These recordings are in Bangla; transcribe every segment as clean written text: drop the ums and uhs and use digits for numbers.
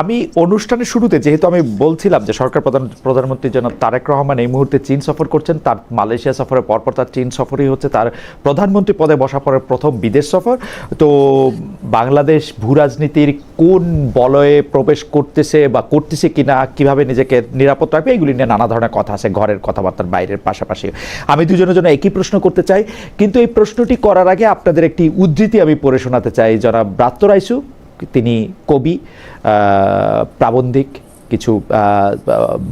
আমি অনুষ্ঠানের শুরুতে যেহেতু আমি বলছিলাম যে প্রধানমন্ত্রী জনাব তারেক রহমান এই মুহূর্তে চীন সফর করছেন, তার মালয়েশিয়া সফরের পরপর তার চীন সফরই হচ্ছে তার প্রধানমন্ত্রী পদে বসা পরের প্রথম বিদেশ সফর। তো বাংলাদেশ ভূ রাজনীতির কোন বলয়ে প্রবেশ করতেছে বা করতেছে কিনা, কিভাবে নিজেকে নিরাপদ রাখবে, এগুলি নিয়ে নানা ধরনের কথা আছে, ঘরের কথাবার্তার বাইরের পাশাপাশি। আমি দুজনের জন্য একই প্রশ্ন করতে চাই, কিন্তু এই প্রশ্নটি করার আগে আপনাদের একটি উদ্ধৃতি আমি পড়ে শোনাতে চাই। জনাব ব্রাত্য রাইসু, তিনি কবি, প্রাবন্ধিক, কিছু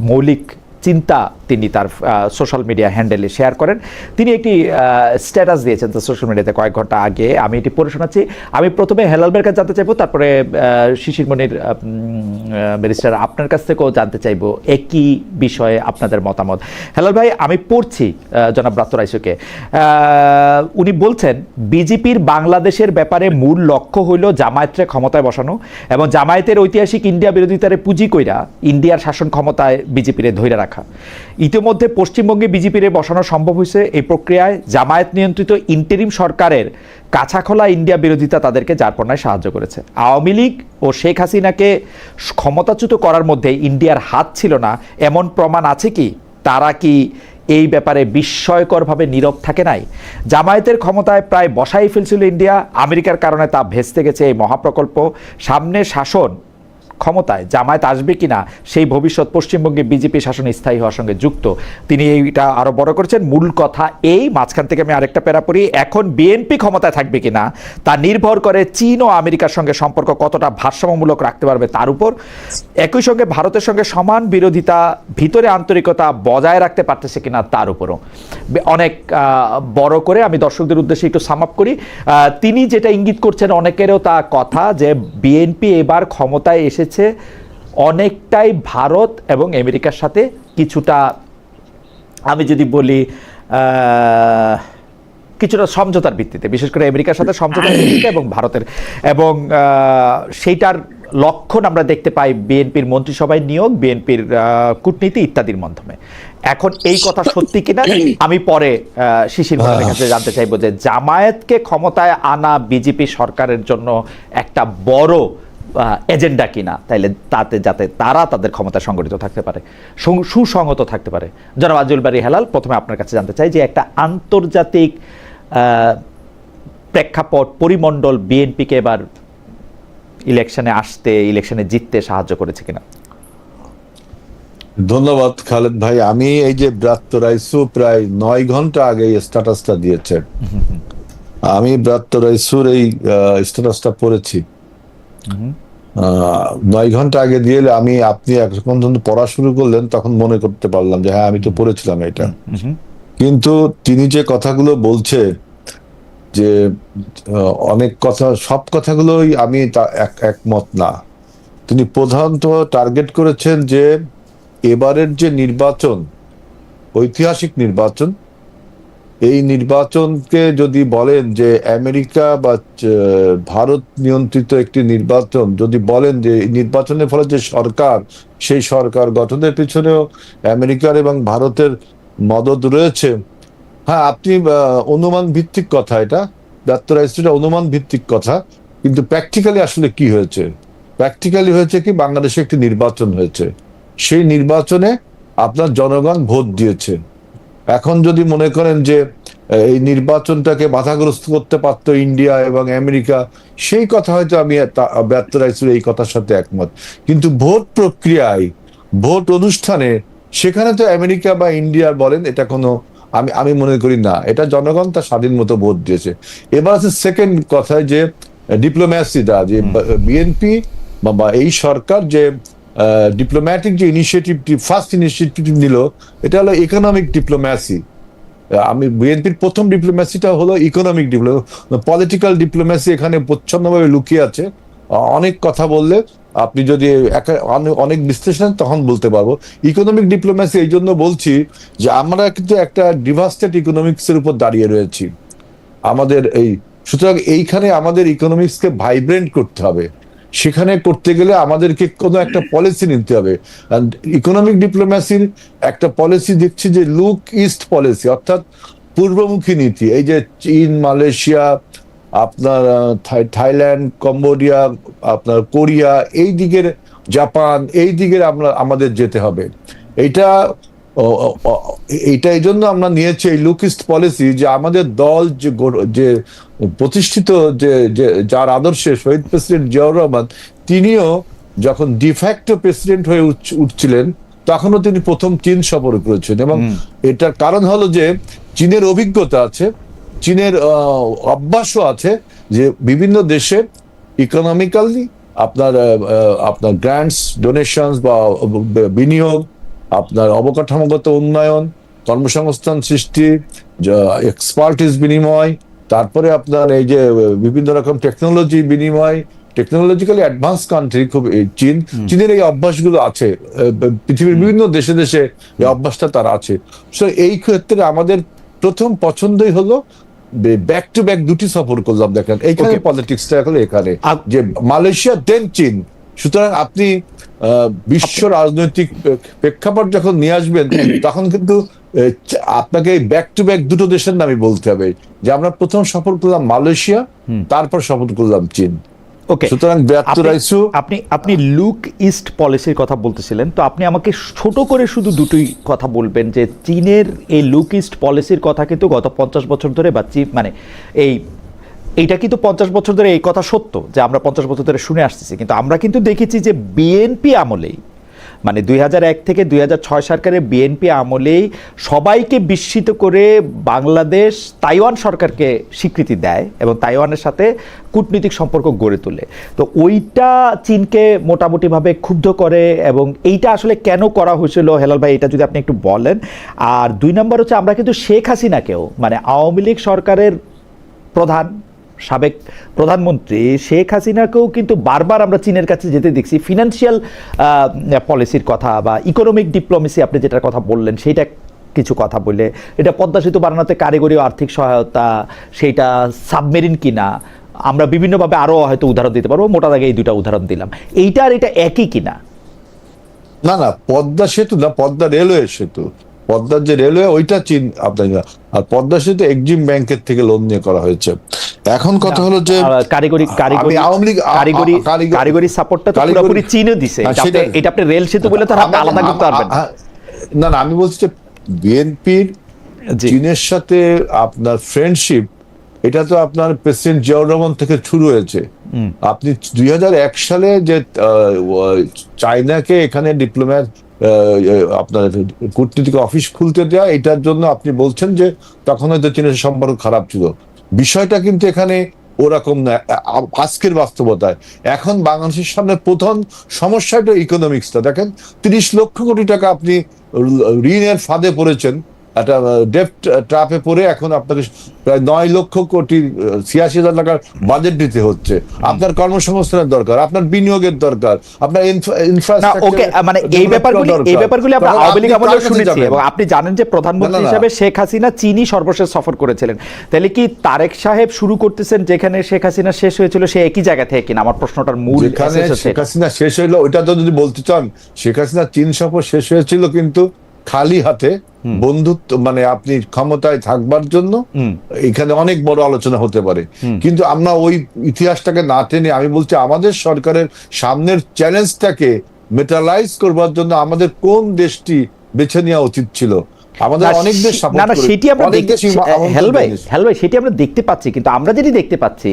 মৌলিক চিন্তা তিনি তার সোশ্যাল মিডিয়া হ্যান্ডেলে শেয়ার করেন। তিনি একটি স্ট্যাটাস দিয়েছেন তার সোশ্যাল মিডিয়াতে কয়েক ঘন্টা আগে। আমি এটি পড়ে শোনাচ্ছি। আমি প্রথমে হেলাল ভাইয়ের কাছে জানতে চাইবো, তারপরে শিশির মনির ব্যারিস্টার আপনার কাছ থেকেও জানতে চাইবো একই বিষয়ে আপনাদের মতামত। হেলাল ভাই, আমি পড়ছি জনাব ব্রাত্য রাইসুকে। উনি বলছেন, বিজেপির বাংলাদেশের ব্যাপারে মূল লক্ষ্য হইল জামায়াতরে ক্ষমতায় বসানো এবং জামায়াতের ঐতিহাসিক ইন্ডিয়া বিরোধিতারে পুঁজি কইরা ইন্ডিয়ার শাসন ক্ষমতায় বিজেপিরে ধইরা রাখা। ইতিমধ্যে পশ্চিমবঙ্গে বিজেপিরে বসানো সম্ভব হয়েছে। এই প্রক্রিয়ায় জামায়াত নিয়ন্ত্রিত ইন্টারিম সরকারের কাছাখোলা ইন্ডিয়া বিরোধিতা তাদেরকে যারপনায় সাহায্য করেছে। আওয়ামী লীগ ও শেখ হাসিনাকে ক্ষমতাচ্যুত করার মধ্যে ইন্ডিয়ার হাত ছিল না এমন প্রমাণ আছে কি? তারা কি এই ব্যাপারে বিস্ময়করভাবে নীরব থাকে নাই? জামায়াতের ক্ষমতায় প্রায় বসাই ফেলছিল ইন্ডিয়া, আমেরিকার কারণে তা ভেস্তে গেছে এই মহাপ্রকল্প। সামনে শাসন ক্ষমতায় জামায়াত আসবে কিনা সেই ভবিষ্যৎ পশ্চিমবঙ্গে বিজেপি শাসন স্থায়ী হওয়ার সঙ্গে যুক্ত। তিনি এইটা আরো বড় করেছেন। মূল কথা এই, মাঝখান থেকে আমি আরেকটা প্যারা পড়ি, এখন বিএনপি ক্ষমতায় থাকবে কিনা তা নির্ভর করে চীন ও আমেরিকার সঙ্গে সম্পর্ক কতটা ভারসাম্যমূলক রাখতে পারবে তার উপর। একই সঙ্গে ভারতের সঙ্গে সমান বিরোধিতা, ভিতরে আন্তরিকতা বজায় রাখতে পারতেছে কিনা তার উপরও। অনেক বড় করে আমি দর্শকদের উদ্দেশ্যে একটু সাম আপ করি। তিনি যেটা ইঙ্গিত করছেন, অনেকেরও তা কথা, যে বিএনপি এবার ক্ষমতায় এসেছে অনেকটাই ভারত এবং আমেরিকার সাথে কিছুটা, আমি যদি বলি কিছুটা সমঝোতার ভিত্তিতে, বিশেষ করে আমেরিকার সাথে সমঝোতার ভিত্তিতে এবং ভারতের, এবং সেইটার লক্ষণ আমরা দেখতে পাই বিএনপির মন্ত্রিসভায় নিয়োগ, বিএনপির কূটনীতি ইত্যাদির মাধ্যমে। এখন এই কথা সত্যি কিনা আমি পরে শিশির মনিরের কাছে জানতে চাইবো, যে জামায়াতকে ক্ষমতায় আনা বিজেপি সরকারের জন্য একটা বড় এজেন্ডা কিনা, তাইলে তাতে যাতে তারা তাদের ক্ষমতা সংগঠিত থাকতে পারে, সুসংহত থাকতে পারে। জনাব আজিজুল বারী হেলাল, প্রথমে আপনার কাছে জানতে চাই যে একটা আন্তর্জাতিক প্রেক্ষাপট, পরিমণ্ডল বিএনপিকে এবার ইলেকশনে আসতে, ইলেকশনে জিততে সাহায্য করেছে কিনা? ধন্যবাদ খালেদ ভাই। আমি এই যে ব্রাত্য রাইসু প্রায় 9 ঘন্টা আগে এই স্ট্যাটাসটা দিয়েছে, আমি ব্রাত্য রাইসুর এই স্ট্যাটাসটা পড়েছি 9 ঘন্টা আগে দিয়ে। আপনি এখন যখন পড়া শুরু করলেন তখন মনে করতে পারলাম যে হ্যাঁ, আমি তো পড়েছিলাম এটা। কিন্তু তিনি যে কথাগুলো বলছে, যে অনেক কথা, সব কথাগুলোই আমি একমত না। তিনি প্রধানত টার্গেট করেছেন যে এবারের যে নির্বাচন, ঐতিহাসিক নির্বাচন, এই নির্বাচনকে যদি বলেন যে আমেরিকা বা ভারত নিয়ন্ত্রিত একটি নির্বাচন, যদি বলেন যে নির্বাচনের ফলে যে সরকার, সেই সরকার গঠনের পিছনেও আমেরিকার এবং ভারতের মদদ রয়েছে। হ্যাঁ, আপনি অনুমান ভিত্তিক কথা, এটা ব্রাত্য রাইসুটা অনুমান ভিত্তিক কথা, কিন্তু প্র্যাকটিক্যালি আসলে কি হয়েছে? প্র্যাকটিক্যালি হয়েছে কি, বাংলাদেশে একটি নির্বাচন হয়েছে, সেই নির্বাচনে আপনার জনগণ ভোট দিয়েছে। এখন যদি মনে করেন যে এই নির্বাচনটাকে বাধাগ্রস্ত করতে পারতো ইন্ডিয়া এবং আমেরিকা, সেই কথা হয়তো আমি ব্রাত্য রাইসুর এই কথার সাথে একমত। কিন্তু ভোট প্রক্রিয়ায়, ভোট অনুষ্ঠানে, সেখানে তো আমেরিকা বা ইন্ডিয়া বলেন, এটা কোনো, আমি মনে করি না। এটা জনগণ তার স্বাধীন মতো ভোট দিয়েছে। এবার আছে সেকেন্ড কথায়, যে ডিপ্লোম্যাসিটা, যে বিএনপি বা এই সরকার যে ডিপ্লোম্যাটিক যে ইনিশিয়েটিভটি, ফার্স্ট ইনিশিয়েটিভ নিল, এটা হলো ইকোনমিক ডিপ্লোম্যাসি। আমি বিএনপির প্রথম ডিপ্লোম্যাসিটা হলো ইকোনমিক পলিটিক্যাল ডিপ্লোম্যাসি এখানে প্রচ্ছন্নভাবে লুকিয়ে আছে। অনেক কথা বললে, আপনি যদি অনেক বিশ্লেষণ তখন বলতে পারবো। ইকোনমিক ডিপ্লোম্যাসি এই জন্য বলছি যে আমরা কিন্তু একটা ডিভাস্টেড ইকোনমিক্স এর উপর দাঁড়িয়ে রয়েছি আমাদের সুতরাং এইখানে আমাদের ইকোনমিক্সকে ভাইব্রেন্ট করতে হবে। সেখানে করতে গেলে আমাদেরকে কোনো একটা পলিসি নিতে হবে। ইকোনমিক ডিপ্লোম্যাসির একটা পলিসি দেখছি যে লুক ইস্ট পলিসি, অর্থাৎ পূর্বমুখী নীতি। এই যে চীন, মালয়েশিয়া, আপনার থাইল্যান্ড, কম্বোডিয়া, আপনার কোরিয়া, এই দিকের জাপান, এই দিকে আমাদের যেতে হবে। এইটা এই জন্য আমরা নিয়েছি এই লুক ইস্ট পলিসি, যে আমাদের দল যে প্রতিষ্ঠিত, যার আদর্শে শহীদ প্রেসিডেন্ট জিয়াউর রহমান, তিনিও যখন ডিফ্যাক্টো প্রেসিডেন্ট হয়ে উঠছিলেন তখনও তিনি প্রথম চীন সফর করেছেন। এবং এটার কারণ হলো যে চীনের অভিজ্ঞতা আছে, চীনের অভ্যাসও আছে, যে বিভিন্ন দেশে ইকোনমিক্যালি আপনার গ্র্যান্টস, ডোনেশনস বা বিনিয়োগ, আপনার অবকাঠামোগত উন্নয়ন, কর্মসংস্থান সৃষ্টি, এক্সপার্টিস বিনিময়, তারপরে আপনার এই যে বিভিন্ন রকম টেকনোলজি বিনিময়, টেকনোলজিক্যালি অ্যাডভান্স কান্ট্রি খুব চীনের এই অভ্যাসগুলো আছে। পৃথিবীর বিভিন্ন দেশে দেশে এই অভ্যাসটা তার আছে। সো এই ক্ষেত্রে আমাদের প্রথম পছন্দই হলো ব্যাক টু ব্যাক দুটি সফর করলাম। দেখেন এইখানে পলিটিক্সটা এখন এখানে, যে মালয়েশিয়া দেন চীন। সুতরাং আপনি বিশ্ব রাজনৈতিক প্রেক্ষাপট যখন নিয়ে আসবেন তখন কিন্তু আপনাকে ব্যাক টু ব্যাক দুটো দেশের নামই বলতে হবে, যে আমরা প্রথম সফর করলাম মালয়েশিয়া, তারপর সফর করলাম চীন। ওকে, সুতরাং আপনি লুক ইস্ট পলিসির কথা বলতেছিলেন, তো আপনি আমাকে ছোট করে শুধু দুটোই কথা বলবেন, যে চীনের এই লুক ইস্ট পলিসির কথা কিন্তু গত 50 বছর ধরে, বা মানে এইটা কিন্তু 50 বছর ধরে এই কথা সত্য, যে আমরা 50 বছর ধরে শুনে আসতেছি, কিন্তু আমরা কিন্তু দেখেছি যে বিএনপি আমলেই, মানে 2001 থেকে 2006 সরকারের বিএনপি আমলেই সবাইকে বিস্মিত করে বাংলাদেশ তাইওয়ান সরকারকে স্বীকৃতি দেয় এবং তাইওয়ানের সাথে কূটনৈতিক সম্পর্ক গড়ে তোলে। তো ওইটা চীনকে মোটামুটিভাবে ক্ষুব্ধ করে, এবং এইটা আসলে কেন করা হয়েছিল হেলাল ভাই, এটা যদি আপনি একটু বলেন। আর 2 নম্বর হচ্ছে, আমরা কিন্তু শেখ হাসিনাকেও, মানে আওয়ামী লীগ সরকারের সাবেক প্রধানমন্ত্রী শেখ হাসিনাকেও কিন্তু বারবার আমরা চীনের কাছে যেতে দেখছি ফিনান্সিয়াল পলিসির কথা বা ইকোনমিক ডিপ্লোমেসি, আপনি যেটার কথা বললেন সেইটা কিছু কথা বললে, এটা পদ্মা সেতু বানানোতে কারিগরি ও আর্থিক সহায়তা, সেইটা সাবমেরিন কিনা, আমরা বিভিন্নভাবে আরও হয়তো উদাহরণ দিতে পারবো, মোটা দাগে এই দুটা উদাহরণ দিলাম। এইটা আর এটা একই কিনা? না, পদ্মা সেতু না, পদ্মা রেলওয়ে সেতু, পদ্মার যে রেলওয়ে ওইটা চীন আপনার, আর পদ্মা সেতু এক্সিম ব্যাংকের থেকে লোন নিয়ে করা হয়েছে। এখন কথা হলো যে কারিগরি সাপোর্টটা তো পুরোপুরি চীনও দিছে, এটা আপনি রেল সেতু বলে তো আপনি আলাদা করতে পারবেন না। আমি বলছি যে বিএনপির চীনের সাথে আপনার ফ্রেন্ডশিপ, এটা তো আপনার প্রেসিডেন্ট জিয়াউর রহমান থেকে শুরু হয়েছে। আপনি 2001 সালে যে চায়নাকে এখানে ডিপ্লোম্যাট আপনার কূটনীতিক অফিস খুলতে দেওয়া, এটার জন্য আপনি বলছেন যে তখন হয়তো চীনের সম্পর্ক খারাপ ছিল। বিষয়টা কিন্তু এখানে ওরকম না আজকের বাস্তবতায়। এখন বাংলাদেশের সামনে প্রধান সমস্যাটা ইকোনমিক্সটা। দেখেন 30 লক্ষ কোটি টাকা আপনি ঋণের ফাঁদে পড়েছেন, একটা ডেপ্ট ট্র্যাপে পড়ে এখন আপনাকে প্রায় 9 লক্ষ কোটি 86,000 টাকার বাজেট দিতে হচ্ছে। আপনার কর্মসংস্থানের দরকার, আপনার বিনিয়োগের দরকার, আপনার ইনফ্রাস্ট্রাকচার, মানে এই ব্যাপারগুলি আমরা আওয়ামী লীগ আমলে শুনেছি, এবং আপনি জানেন যে প্রধানমন্ত্রী হিসেবে শেখ হাসিনা চীনই সর্বশেষ সফর করেছিলেন। তাহলে কি তারেক সাহেব শুরু করতেছেন যেখানে শেখ হাসিনা শেষ হয়েছিল, সে একই জায়গা থেকে কিনা? আমার প্রশ্নটার মূল, যেখানে শেখ হাসিনা শেষ হইলো ওইটা তো যদি বলতে চান, শেখ হাসিনা চীন সফর শেষ হয়েছিল কিন্তু খালি হাতে, বন্ধুত্ব, মানে আপনি ক্ষমতায় থাকবার জন্য। এখানে অনেক বড় আলোচনা হতে পারে, কিন্তু আমরা ওই ইতিহাসটাকে না টেনে, আমি বলছি আমাদের সরকারের সামনের চ্যালেঞ্জটাকে মেটালাইজ করবার জন্য আমাদের কোন দেশটি বেছে নেওয়া উচিত ছিল। আমাদের অনেক দেশ সেটি আমরা সেটি আমরা দেখতে পাচ্ছি, কিন্তু আমরা যেটি দেখতে পাচ্ছি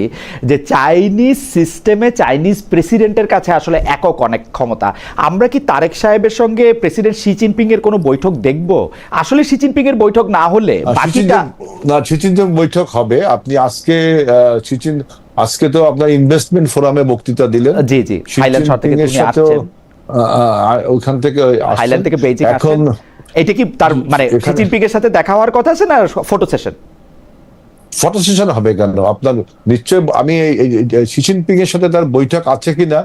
যে চাইনিজ সিস্টেমে চাইনিজ প্রেসিডেন্টের কাছে আসলে একক অনেক ক্ষমতা। আমরা কি তারেক সাহেবের সঙ্গে প্রেসিডেন্ট শি জিনপিং এর কোনো বৈঠক দেখব? আসলে শি জিনপিং এর বৈঠক না হলে বাকিটা না, শি জিনপিং বৈঠক হবে। আপনি আজকে তো আপনার ইনভেস্টমেন্ট ফোরামে বক্তৃতা দিলেন। জি হাইল্যান্ড শহর থেকে তিনি আসছেন, ওখান থেকে হাইল্যান্ড থেকে বেইজিং আসছেন। এটা কি তার মানে শি জিনপিং এর সাথে দেখা হওয়ার কথা আছে না ফটো সেশন হবে? কেন, আপনার নিশ্চয় আমি শি জিনপিং এর সাথে তার বৈঠক আছে কিনা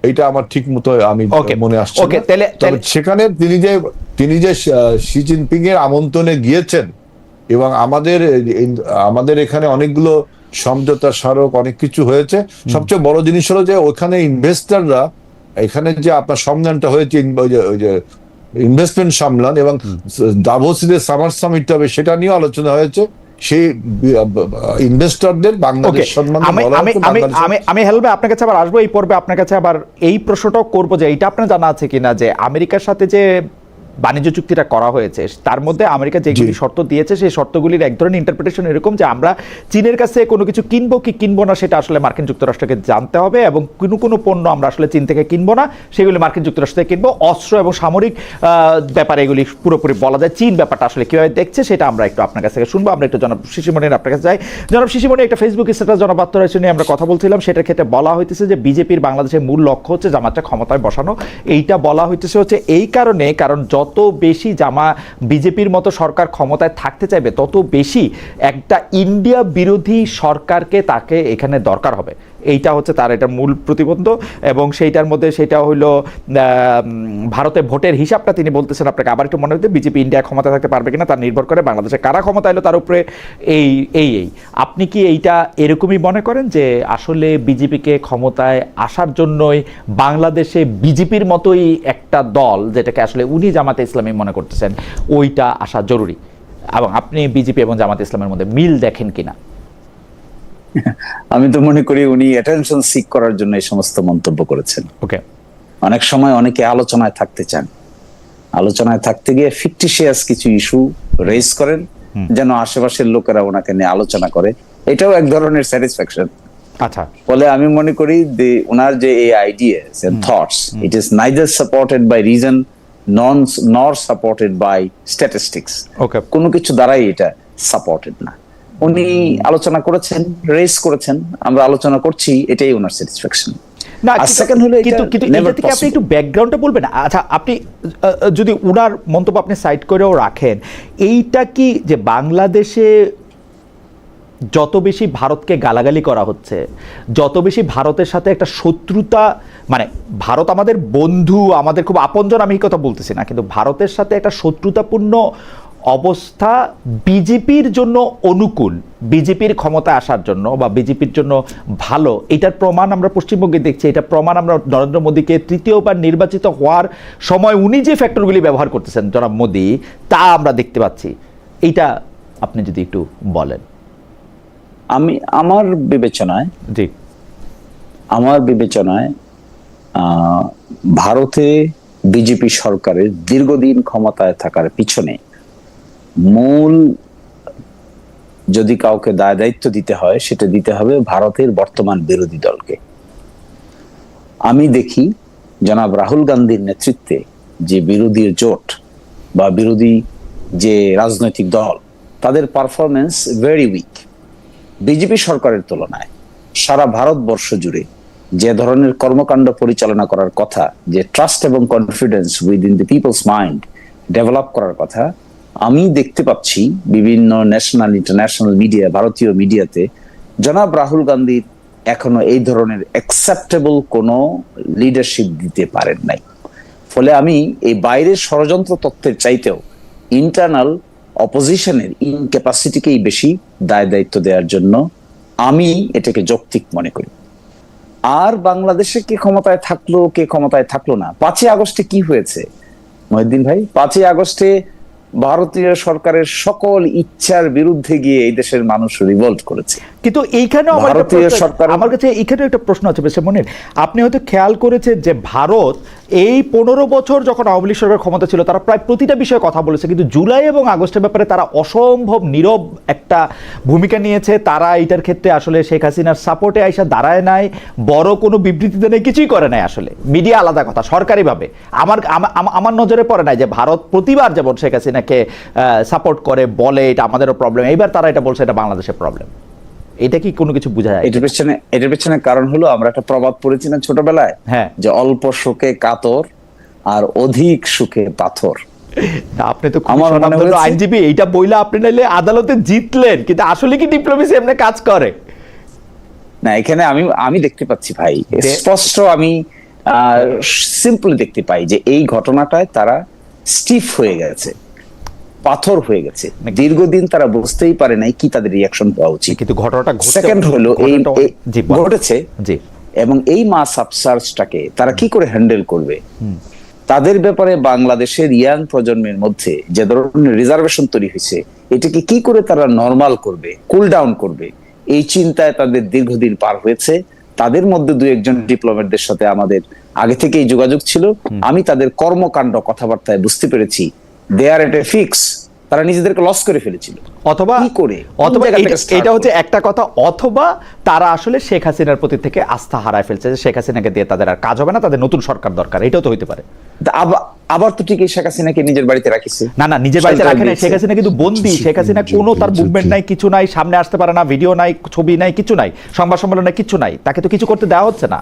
এটা আমার ঠিক মতো আমি মনে আসছে। সেখানে তিনি যে শি জিনপিং এর আমন্ত্রণে গিয়েছেন, এবং আমাদের এখানে অনেকগুলো সমঝোতা স্মারক অনেক কিছু হয়েছে। সবচেয়ে বড় জিনিস হলো যে ওখানে ইনভেস্টররা, এখানে যে আপনার সম্মেলনটা হয়েছে, ওই যে ইনভেস্টমেন্ট সম্মেলন, এবং দাভোসে সামার সামিট হবে সেটা নিয়ে আলোচনা হয়েছে। সেই ইনভেস্টরদের বাংলাদেশ সম্বন্ধে বলা হচ্ছে বাংলাদেশের। আমি হেলবে আপনার কাছে আবার আসবো এই পর্বে, আপনার কাছে আবার এই প্রশ্নটাও করবো যে এইটা আপনার জানা আছে কিনা যে আমেরিকার সাথে যে বাণিজ্য চুক্তিটা করা হয়েছে তার মধ্যে আমেরিকা যেগুলি শর্ত দিয়েছে সেই শর্তগুলির এক ধরনের ইন্টারপ্রিটেশন এরকম যে আমরা চীনের কাছে কোনো কিছু কিনবো কি কিনবো না সেটা আসলে মার্কিন যুক্তরাষ্ট্রকে জানতে হবে, এবং কোনো পণ্য আমরা আসলে চীন থেকে কিনবো না, সেগুলি মার্কিন যুক্তরাষ্ট্র থেকে কিনবো। অস্ত্র এবং সামরিক ব্যাপারে এগুলি পুরোপুরি বলা যায়। চীন ব্যাপারটা আসলে কীভাবে দেখছে সেটা আমরা একটু আপনার কাছ থেকে শুনবো। আমরা একটু জনাব শিশিমণির আপনার কাছে যাই। জনাব শিশিমণি, একটা ফেসবুক স্ট্যাটাস জনাব আত্মা রায় নিয়ে আমরা কথা বলছিলাম, সেটার ক্ষেত্রে বলা হইতেছে যে বিজেপির বাংলাদেশের মূল লক্ষ্য হচ্ছে জামাতটা ক্ষমতায় বসানো। এইটা বলা হইতেছে হচ্ছে এই কারণে, কারণ যত বেশি বিজেপির মতো সরকার ক্ষমতায় থাকতে চাইবে তত বেশি একটা ইন্ডিয়া বিরোধী সরকারকে তাকে এখানে দরকার হবে। এইটা হচ্ছে তার এটা মূল প্রতিবন্ধ, এবং সেইটার মধ্যে সেটা হইলো ভারতে ভোটের হিসাবটা তিনি বলতেছেন আপনাকে আবার একটু মনে হতে, বিজেপি ইন্ডিয়া ক্ষমতা থাকতে পারবে কিনা তার নির্ভর করে বাংলাদেশে কারা ক্ষমতা এলো তার উপরে। এই আপনি কি এইটা এরকমই মনে করেন যে আসলে বিজেপিকে ক্ষমতায় আসার জন্যই বাংলাদেশে বিজেপির মতোই একটা দল, যেটাকে আসলে উনি জামাতে ইসলামী মনে করতেছেন, ওইটা আসা জরুরি, এবং আপনি বিজেপি এবং জামাতে ইসলামের মধ্যে মিল দেখেন কিনা? আমি তো মনে করি উনি অ্যাটেনশন সিক করার জন্য এই সমস্ত মন্তব্য করেছেন। ওকে, অনেক সময় অনেকে আলোচনায় থাকতে চান, আলোচনায় থাকতে গিয়ে ফিকটিশিয়াস কিছু ইস্যু রেজ করেন যেন আশেপাশের লোকেরা ওনাকে নিয়ে আলোচনা করে, এটাও এক ধরনের স্যাটিসফ্যাকশন। আচ্ছা, ফলে আমি মনে করি ওনার যে এই ideas and thoughts, it is neither supported by reason nor supported by statistics. Okay, কোনো কিছু দ্বারাই এটা সাপোর্টেড না। উনি আলোচনা করেছেন, রেজ করেছেন, আমরা আলোচনা করছি, এটাই ওনার স্যাটিসফ্যাকশন। না, আর সেকেন্ড হলো কিন্তু এটা থেকে আপনি একটু ব্যাকগ্রাউন্ডটা বলবেন। আচ্ছা, আপনি যদি উনার মন্তব্য আপনি সাইড করেও রাখেন, এইটা কি যে বাংলাদেশে যত বেশি ভারতকে গালাগালি করা হচ্ছে, যত বেশি ভারতের সাথে একটা শত্রুতা, মানে ভারত আমাদের বন্ধু, আমাদের খুব আপনজন, আমি এই কথা বলতেছি না, কিন্তু ভারতের সাথে একটা শত্রুতাপূর্ণ অবস্থা বিজেপির জন্য অনুকূল, বিজেপির ক্ষমতায় আসার জন্য বা বিজেপির জন্য ভালো, এটার প্রমাণ আমরা পশ্চিমবঙ্গে দেখছি। এটা প্রমাণ আমরা নরেন্দ্র মোদীকে তৃতীয়বার নির্বাচিত হওয়ার সময় উনি যে ফ্যাক্টরগুলি ব্যবহার করতেছেন জনাব মোদী, তা আমরা দেখতে পাচ্ছি। এইটা আপনি যদি একটু বলেন। আমার বিবেচনায় ভারতে বিজেপি সরকারের দীর্ঘদিন ক্ষমতায় থাকার পিছনে মূল, যদি কাউকে দায় দায়িত্ব দিতে হয়, সেটা দিতে হবে ভারতের বর্তমান বিরোধী দলকে। আমি দেখি জনাব রাহুল গান্ধীর নেতৃত্বে যে বিরোধী জোট বা বিরোধী যে রাজনৈতিক দল, তাদের পারফরমেন্স ভেরি উইক বিজেপি সরকারের তুলনায়। সারা ভারতবর্ষ জুড়ে যে ধরনের কর্মকাণ্ড পরিচালনা করার কথা, যে ট্রাস্ট এবং confidence within the people's mind develop করার কথা, আমি দেখতে পাচ্ছি বিভিন্ন ন্যাশনাল ইন্টারন্যাশনাল মিডিয়া, ভারতীয় মিডিয়াতে জনাব রাহুল গান্ধী এখনো এই ধরনের অ্যাকসেপ্টেবল কোনো লিডারশিপ দিতে পারেন নাই। ফলে আমি এই বাইরের ষড়যন্ত্র তত্ত্বের চাইতেও ইন্টারনাল অপোজিশনের ইনক্যাপাসিটিকেই বেশি দায় দায়িত্ব দেওয়ার জন্য আমি এটাকে যৌক্তিক মনে করি। আর বাংলাদেশে কে ক্ষমতায় থাকলো কে ক্ষমতায় থাকলো না, 5ই আগস্টে কি হয়েছে মহিউদ্দিন ভাই? 5ই আগস্টে ভারতীয় সরকারের সকল ইচ্ছার বিরুদ্ধে গিয়ে এই দেশের মানুষ রিভল্ট করেছে। কিন্তু এইখানে আমার কাছে এইখানে একটা প্রশ্ন আছে বেশ মনির, আপনি হয়তো খেয়াল করেছেন যে ভারত এই 15 বছর যখন আওয়ামী লীগ সরকার ক্ষমতা ছিল তারা প্রায় প্রতিটা বিষয়ে কথা বলেছে, কিন্তু জুলাই এবং আগস্টের ব্যাপারে তারা অসম্ভব নীরব একটা ভূমিকা নিয়েছে। তারা এইটার ক্ষেত্রে আসলে শেখ হাসিনার সাপোর্টে আইসা দাঁড়ায় নাই, বড় কোনো বিবৃতি দেয় কিছুই করে নাই। আসলে মিডিয়া আলাদা কথা, সরকারিভাবে আমার নজরে পড়ে নাই যে ভারত প্রতিবার যেমন শেখ হাসিনাকে সাপোর্ট করে, বলে এটা আমাদেরও প্রবলেম, এইবার তারা এটা বলছে এটা বাংলাদেশের প্রবলেম। এটা কি কোনো কিছু বোঝা যায়? এটার পেছনে কারণ হলো আমরা একটা প্রবাদ পড়েছি না ছোটবেলায়, হ্যাঁ, যে অল্প সুখে কাতর আর অধিক সুখে পাথর। আপনি তো আমার আইনজীবী, এইটা বইলা আপনি নাইলে আদালতে জিতলেন, কিন্তু আসলে কি ডিপ্লোমেসি এমনি কাজ করে না? এখানে আমি দেখতে পাচ্ছি ভাই, স্পষ্ট আমি সিম্পলি দেখতে পাই যে এই ঘটনাটায় তারা স্টিফ হয়ে গেছে, পাথর হয়ে গেছে। দীর্ঘদিন তারা বুঝতেই পারে নাই কি তাদের রিয়াকশন হওয়া উচিত। কিন্তু ঘটনাটা সেকেন্ড হলো এই ঘটেছে, এবং এই মাস আপসার্চটাকে তারা কি করে হ্যান্ডেল করবে, তাদের ব্যাপারে বাংলাদেশের ইয়াং প্রজন্মের মধ্যে যে ধরনের রিজার্ভেশন তৈরি হয়েছে, এটাকে কি করে তারা নরমাল করবে, কুল ডাউন করবে, এই চিন্তায় তাদের দীর্ঘদিন পার হয়েছে। তাদের মধ্যে দু একজন ডিপ্লোম্যাটদের সাথে আমাদের আগে থেকেই যোগাযোগ ছিল। আমি তাদের কর্মকাণ্ড কথাবার্তায় বুঝতে পেরেছি দে আর এট এ ফিক্স, তারা নিজেদেরকে লস করে ফেলেছিল। অথবা কি করে, অথবা কোন জায়গা থেকে start এটা হচ্ছে করে? একটা কথা, অথবা তারা আসলে শেখ হাসিনার প্রতি থেকে আস্থা হারায় ফেলছে, যে শেখ হাসিনাকে দিয়ে তাদের আর কাজ হবে না, তাদের নতুন সরকার দরকার, এটাও তো হইতে পারে। আবার তো ঠিক এই শেখ হাসিনাকে নিজের বাড়িতে রাখিছে। না নিজের বাড়িতে সরকার রাখে নাই, দিয়েছে। শেখ হাসিনা কিন্তু বন্দী। শেখ হাসিনা কোনো তার মুভমেন্ট নাই, কিছু নাই, সামনে আসতে পারে না, ভিডিও নাই, ছবি নাই, কিছু নাই, সংবাদ সম্মেলনে কিছু নাই, তাকে তো কিছু করতে দেওয়া হচ্ছে না।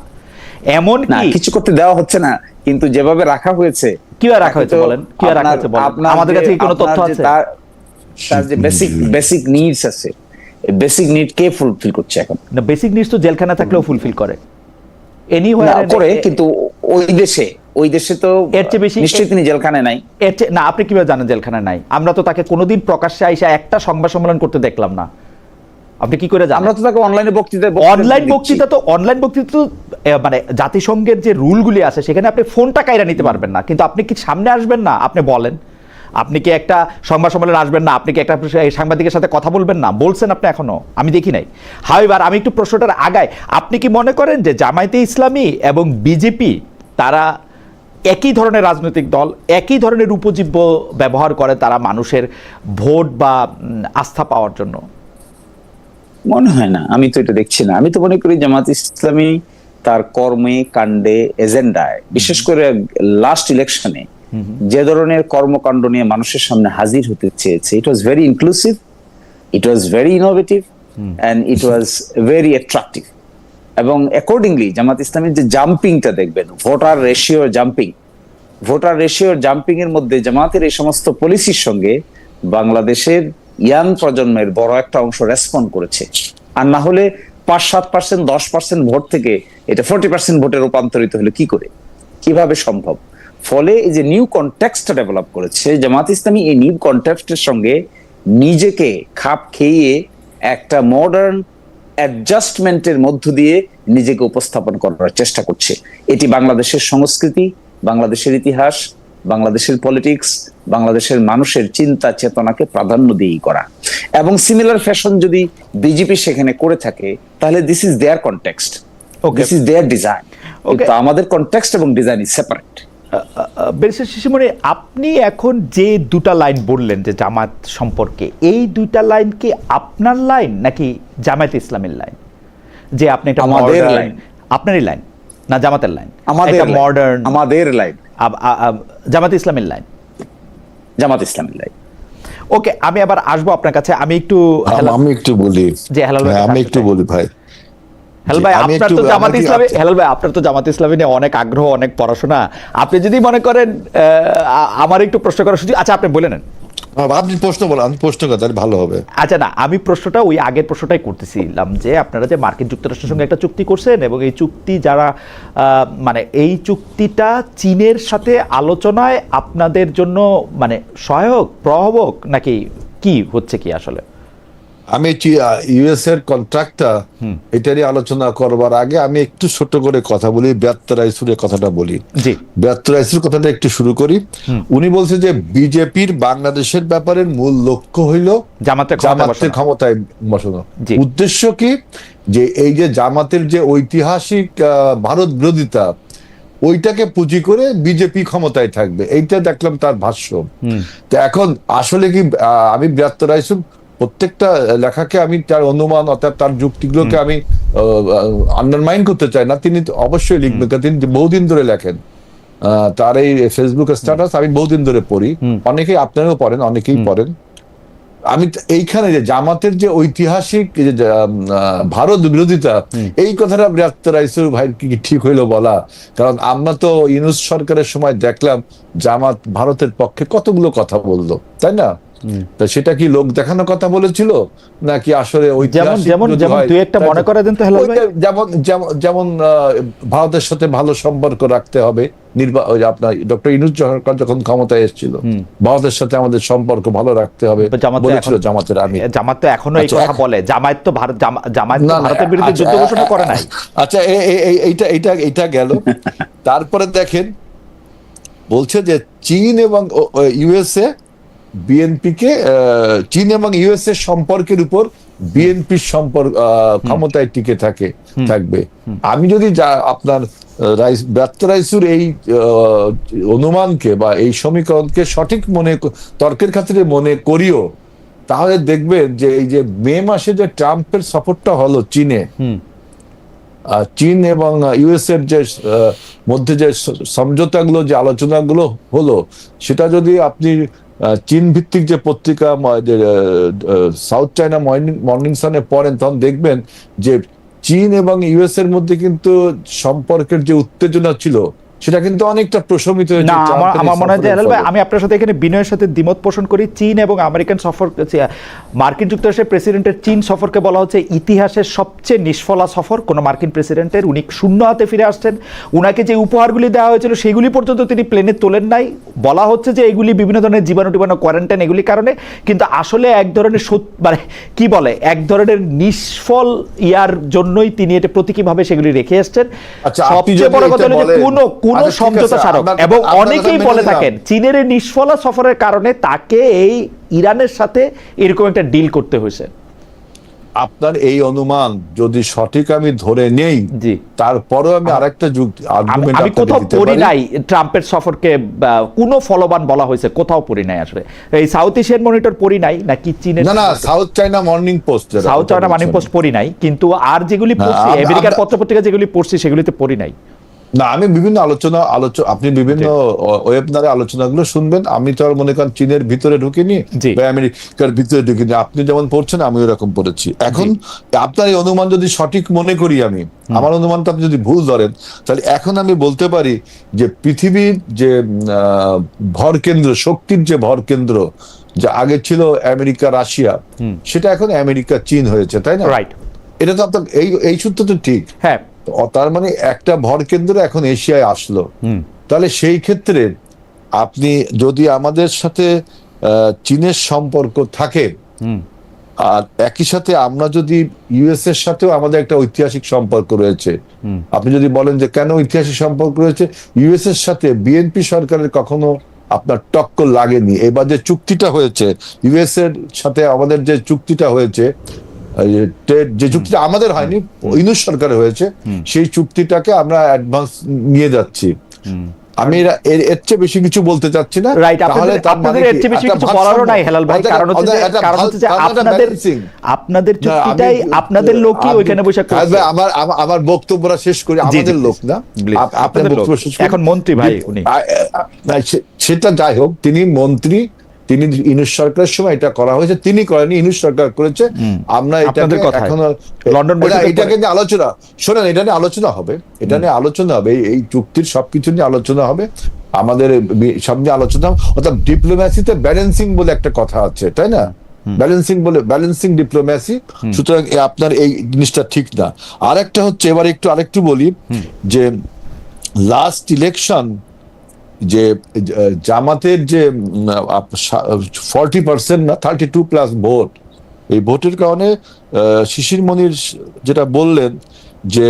এমন না, কি কিছু করতে দেওয়া হচ্ছে না, কিন্তু যেভাবে রাখা হয়েছে, কিভাবে রাখা হয়েছে বলেন, কিভাবে রাখা হয়েছে বলেন, আমাদের কাছে কি কোনো তথ্য আছে? তার যে বেসিক নিডস আছে, বেসিক নিড কে ফুলফিল করছে এখন? না, বেসিক নিডস তো জেলখানা থাকলেও ফুলফিল করে না করে, কিন্তু ওই দেশে তো এর চেয়ে বেশি নিশ্চয়ই তিনি জেলখানায় নাই। না, আপনি কিভাবে জানেন জেলখানায় নাই? আমরা তো তাকে কোনোদিন প্রকাশ্যে আইসা একটা সংবাদ সম্মেলন করতে দেখলাম না। আপনি কি করে জানেন? আমরা তো তাকে অনলাইন বক্তৃতা তো মানে জাতিসংঘের যে রুলগুলি আছে সেখানে আপনি ফোনটা কাইরা নিতে পারবেন না, কিন্তু আপনি কি সামনে আসবেন না? আপনি বলেন, আপনি কি একটা সংবাদ সম্মেলনে আসবেন না? আপনি কি একটা সাংবাদিকের সাথে কথা বলবেন না? বলছেন আপনি এখনো? আমি দেখি নাই। হাউএভার, আমি একটু প্রশ্নটার আগাই। আপনি কি মনে করেন যে জামায়াতে ইসলামী এবং বিজেপি তারা একই ধরনের রাজনৈতিক দল, একই ধরনের উপজীব্য ব্যবহার করে তারা মানুষের ভোট বা আস্থা পাওয়ার জন্য? মনে হয় না, আমি তো এটা দেখছি না। আমি তো মনে করি জামাত ইসলামী তার কর্মে, কাণ্ডে, এজেন্ডায়, বিশেষ করে লাস্ট ইলেকশনে যে ধরনের কর্মকাণ্ড নিয়ে মানুষের সামনে হাজির হতে চেয়েছে, it was very inclusive, it was very innovative, and it was very attractive. এবং অ্যাকর্ডিংলি জামাত ইসলামের যে জাম্পিংটা দেখবেন, ভোটার রেশিওর জাম্পিং এর মধ্যে জামাতের এই সমস্ত পলিসির সঙ্গে বাংলাদেশের ইয়াং প্রজন্মের বড় একটা অংশ রেসপন্ড করেছে। আর না হলে 5-7%, 10% ভোট থেকে এটা 40% ভোটে রূপান্তরিত হলো কি করে, কিভাবে সম্ভব? ফলে এই যে নিউ কনটেক্সটটা ডেভেলপ করেছে জামাত ইসলামী, এই নিউ কনটেক্সটের সঙ্গে নিজেকে খাপ খেয়ে একটা মডার্ন অ্যাডজাস্টমেন্টের মধ্য দিয়ে নিজেকে উপস্থাপন করার চেষ্টা করছে। এটি বাংলাদেশের সংস্কৃতি, বাংলাদেশের ইতিহাস, বাংলাদেশের পলিটিক্স, বাংলাদেশের মানুষের চিন্তা চেতনাকে প্রাধান্য দিয়েই করা। এবং সিমিলার ফ্যাশন যদি বিজেপি সেখানে করে থাকে, তাহলে this is their context, this is their design. কিন্তু আমাদের কনটেক্সট এবং design is separate. Barrister Shishirmoni, আপনি এখন যে দুটা লাইন বললেন যে জামাত সম্পর্কে, এই দুইটা লাইন কি আপনার লাইন নাকি জামায়াত ইসলামের লাইন? যে আপনি এটা আমাদের লাইন, আপনারই লাইন না জামাতের লাইন? আমাদের মডার্ন, আমাদের লাইন, জামাত ইসলামের লাইন, জামাত ইসলামের লাইন। ওকে, আমি আবার আসবো আপনার কাছে। আমি একটু বলি, যে আমি একটু বলি ভাই। হেলাল ভাই, আপনার তো জামাত ইসলামী, হেলাল ভাই আপনার তো জামাত ইসলামী নিয়ে অনেক আগ্রহ, অনেক পড়াশোনা। আপনি যদি মনে করেন আমার একটু প্রশ্ন করার সুযোগ, আচ্ছা আপনি বলে নেন। আপনি প্রশ্ন বলেন, আমি প্রশ্ন করতে ভালো হবে। আচ্ছা না, আমি প্রশ্নটা ওই আগের প্রশ্নটাই করতেছিলাম যে আপনারা যে মার্কিন যুক্তরাষ্ট্রের সঙ্গে একটা চুক্তি করছেন, এবং এই চুক্তি যারা মানে এই চুক্তিটা চীনের সাথে আলোচনায় আপনাদের জন্য মানে সহায়ক, প্রভাবক, নাকি কি হচ্ছে কি আসলে? আমি ইউএস এর কন্ট্রাক্টটা এটারই আলোচনা করবার আগে আমি একটু ছোট করে কথা বলি, ব্যর্থ রাইসুরের কথাটা বলি। জি, ব্যর্থ রাইসুর কথাটা একটু শুরু করি। উনি বলছে যে বিজেপির বাংলাদেশের ব্যাপারে মূল লক্ষ্য হইল জামাতের ক্ষমতায় বসানো। উদ্দেশ্য কি? যে এই যে জামাতের যে ঐতিহাসিক ভারত বিরোধিতা, ওইটাকে পুঁজি করে বিজেপি ক্ষমতায় থাকবে, এইটা দেখলাম তার ভাষ্য। তো এখন আসলে কি, আমি ব্যর্থ রাইসুর প্রত্যেকটা লেখাকে আমি তার অনুমান অর্থাৎ তার যুক্তিগুলোকে আমি আন্ডারমাইন করতে চাই না। তিনি অবশ্যই লিখবেন, তিনি বহুদিন ধরে লেখেন। তার এই ফেসবুক স্ট্যাটাস আমি বহুদিন ধরে পড়ি, অনেকেই আপনারাও পড়েন, অনেকেই পড়েন। আমি এইখানে যে জামাতের যে ঐতিহাসিক ভারত বিরোধিতা, এই কথাটা ব্যর্থ রাইসুর ভাই কি ঠিক হইলো বলা? কারণ আমরা তো ইউনূস সরকারের সময় দেখলাম জামাত ভারতের পক্ষে কতগুলো কথা বললো, তাই না? তা সেটা কি লোক দেখানোর কথা বলেছিল নাকি আসলে দুই একটা মনে করে দেন তো হেলাল ভাই। যেমন ভারতের সাথে ভালো সম্পর্ক রাখতে হবে। আপনার ডক্টর ইউনূস সরকার যখন ক্ষমতায় এসেছিল, ভারতের সাথে আমাদের সম্পর্ক ভালো রাখতে হবে বলেছিল জামাতের আমির। জামাত তো এখনো এই কথা বলে, জামায়াত তো ভারতের বিরুদ্ধে যুদ্ধ ঘোষণা করে নাই। আচ্ছা, এইটা গেল। তারপরে দেখেন বলছে যে চীন এবং ইউএসএ বিএনপিকে চীন এবং ইউএস এর সম্পর্কের উপর বিএনপির সম্পর্ক ক্ষমতায় টিকে থাকবে। আমি যদি আপনার ব্যর্থ রাইসুর এই অনুমানকে বা এই সমীকরণকে সঠিক তর্কের খাতিরে মনে করিও, তাহলে দেখবেন যে এই যে মে মাসে যে ট্রাম্পের সফরটা হলো চীনে, চীন এবং ইউএস এর যে মধ্যে যে সমঝোতাগুলো, যে আলোচনাগুলো হলো, সেটা যদি আপনি চীন ভিত্তিক যে পত্রিকা সাউথ চায়না মর্নিং সানে পড়েন, তখন দেখবেন যে চীন এবং ইউএস এর মধ্যে কিন্তু সম্পর্কের যে উত্তেজনা ছিল সেটা কিন্তু অনেকটা প্রশমিত হয়েছে। না, আমার মনে হয় যে হেলাল ভাই, আমি আপনার সাথে এখানে বিনয়ের সাথে দ্বিমত পোষণ করি। চীন এবং আমেরিকান সফর, মার্কিন যুক্তরাষ্ট্রের প্রেসিডেন্টের চীন সফরকে বলা হচ্ছে ইতিহাসের সবচেয়ে নিষ্ফলা সফর কোনো মার্কিন প্রেসিডেন্টের। উনি শূন্য হাতে ফিরে আসছেন। উনাকে যে উপহারগুলি দেওয়া হয়েছিল সেগুলি পর্যন্ত তিনি প্লেনে তোলেন নাই। বলা হচ্ছে যে এগুলি বিভিন্ন ধরনের জীবাণু কোয়ারেন্টাইন এগুলির কারণে, কিন্তু আসলে এক ধরনের মানে কি বলে, এক ধরনের নিষ্ফল ইয়ার জন্যই তিনি এটা প্রতীকীভাবে সেগুলি রেখে এসছেন। সবচেয়ে বড় কথা হলো যে কোনো সমঝোতা স্মারক, এবং অনেকেই বলে থাকেন চীনের এই নিষ্ফলা সফরের কারণে তাকে এই ইরানের সাথে এরকম একটা ডিল করতে হয়েছে। আপনার এই অনুমান যদি সঠিক আমি ধরে নেই, তারপরও আমি আরেকটা আমি কোথাও পড়ি নাই ট্রাম্পের সফরকে কোনো ফলবান বলা হয়েছে, কোথাও পড়ি নাই। আসলে এই সাউথ এশিয়ান মনিটর পড়ি নাই, নাকি চীনের না সাউথ চায়না মর্নিং পোস্ট পড়ি নাই, কিন্তু আর যেগুলি পড়ছি আমেরিকার পত্রপত্রিকা যেগুলি পড়ছি সেগুলিতে পড়ি নাই। না, আমি বিভিন্ন আপনি বিভিন্ন ওয়েবনারে আলোচনাগুলো শুনবেন। আমি তো আর মনে করেন চীনের ভিতরে ঢুকিনি বা আমেরিকার ভিতরে ঢুকিনি। আপনি যেমন পড়ছেন আমি ওরকম পড়েছি। এখন আপনার এই অনুমান যদি সঠিক মনে করি আমি, আমার অনুমানটা আপনি যদি ভুল ধরেন, তাহলে এখন আমি বলতে পারি যে পৃথিবীর যে ভর কেন্দ্র, শক্তির যে ভর কেন্দ্র, যা আগে ছিল আমেরিকা রাশিয়া, সেটা এখন আমেরিকা চীন হয়েছে, তাই না? রাইট। এটা তো আপনার এই সূত্র তো ঠিক। হ্যাঁ, তার মানে একটা ভর কেন্দ্র এখন এশিয়ায় আসলো। তাহলে সেই ক্ষেত্রে আপনি যদি আমাদের সাথে চীনের সম্পর্ক থাকে, আর একই সাথে আমরা যদি ইউএস এর সাথেও আমাদের একটা ঐতিহাসিক সম্পর্ক রয়েছে, আপনি যদি বলেন যে কেন ঐতিহাসিক সম্পর্ক রয়েছে, ইউএস এর সাথে বিএনপি সরকারের কখনো আপনার টক্কর লাগেনি। এবার যে চুক্তিটা হয়েছে ইউএস এর সাথে, আমাদের যে চুক্তিটা হয়েছে, যে চুক্তিটা আমাদের হয়নি, ইউনূস সরকারে হয়েছে, সেই চুক্তিটাকে আমরা অ্যাডভান্স নিয়ে যাচ্ছি। আমি এর চেয়ে বেশি কিছু বলতে চাচ্ছি না। তাহলে আপনাদের এর চেয়ে বেশি কিছু বলারও নাই হেলাল ভাই, কারণ হচ্ছে যে আপনাদের চুক্তিটাই আপনাদের লোকই ওইখানে বসে করছে। আমার বক্তব্যটা শেষ করি। আমাদের লোক না, আপনাদের বক্তব্য শেষ করি। এখন মন্ত্রী ভাই উনি, সেটা যাই হোক, তিনি মন্ত্রী, তিনি ইউনূস সরকারের সময় এটা করা হয়েছে, তিনি করেনি, ইউনূস সরকার করেছে। আমরা এটাকে এখন লন্ডন এটাকে নিয়ে আলোচনা, শোনেন, এটা নিয়ে আলোচনা হবে, এই চুক্তির সবকিছু নিয়ে আলোচনা হবে, আমাদের সব নিয়ে আলোচনা হবে। অর্থাৎ ডিপ্লোম্যাসিতে ব্যালেন্সিং বলে একটা কথা আছে, তাই না? Balancing diplomacy. সুতরাং আপনার এই জিনিসটা ঠিক না। আরেকটা হচ্ছে, এবার আরেকটু বলি যে লাস্ট ইলেকশন যে জামাতের যে 40% না 32+ ভোট, এই ভোটের কারণে শিশির মনির যেটা বললেন যে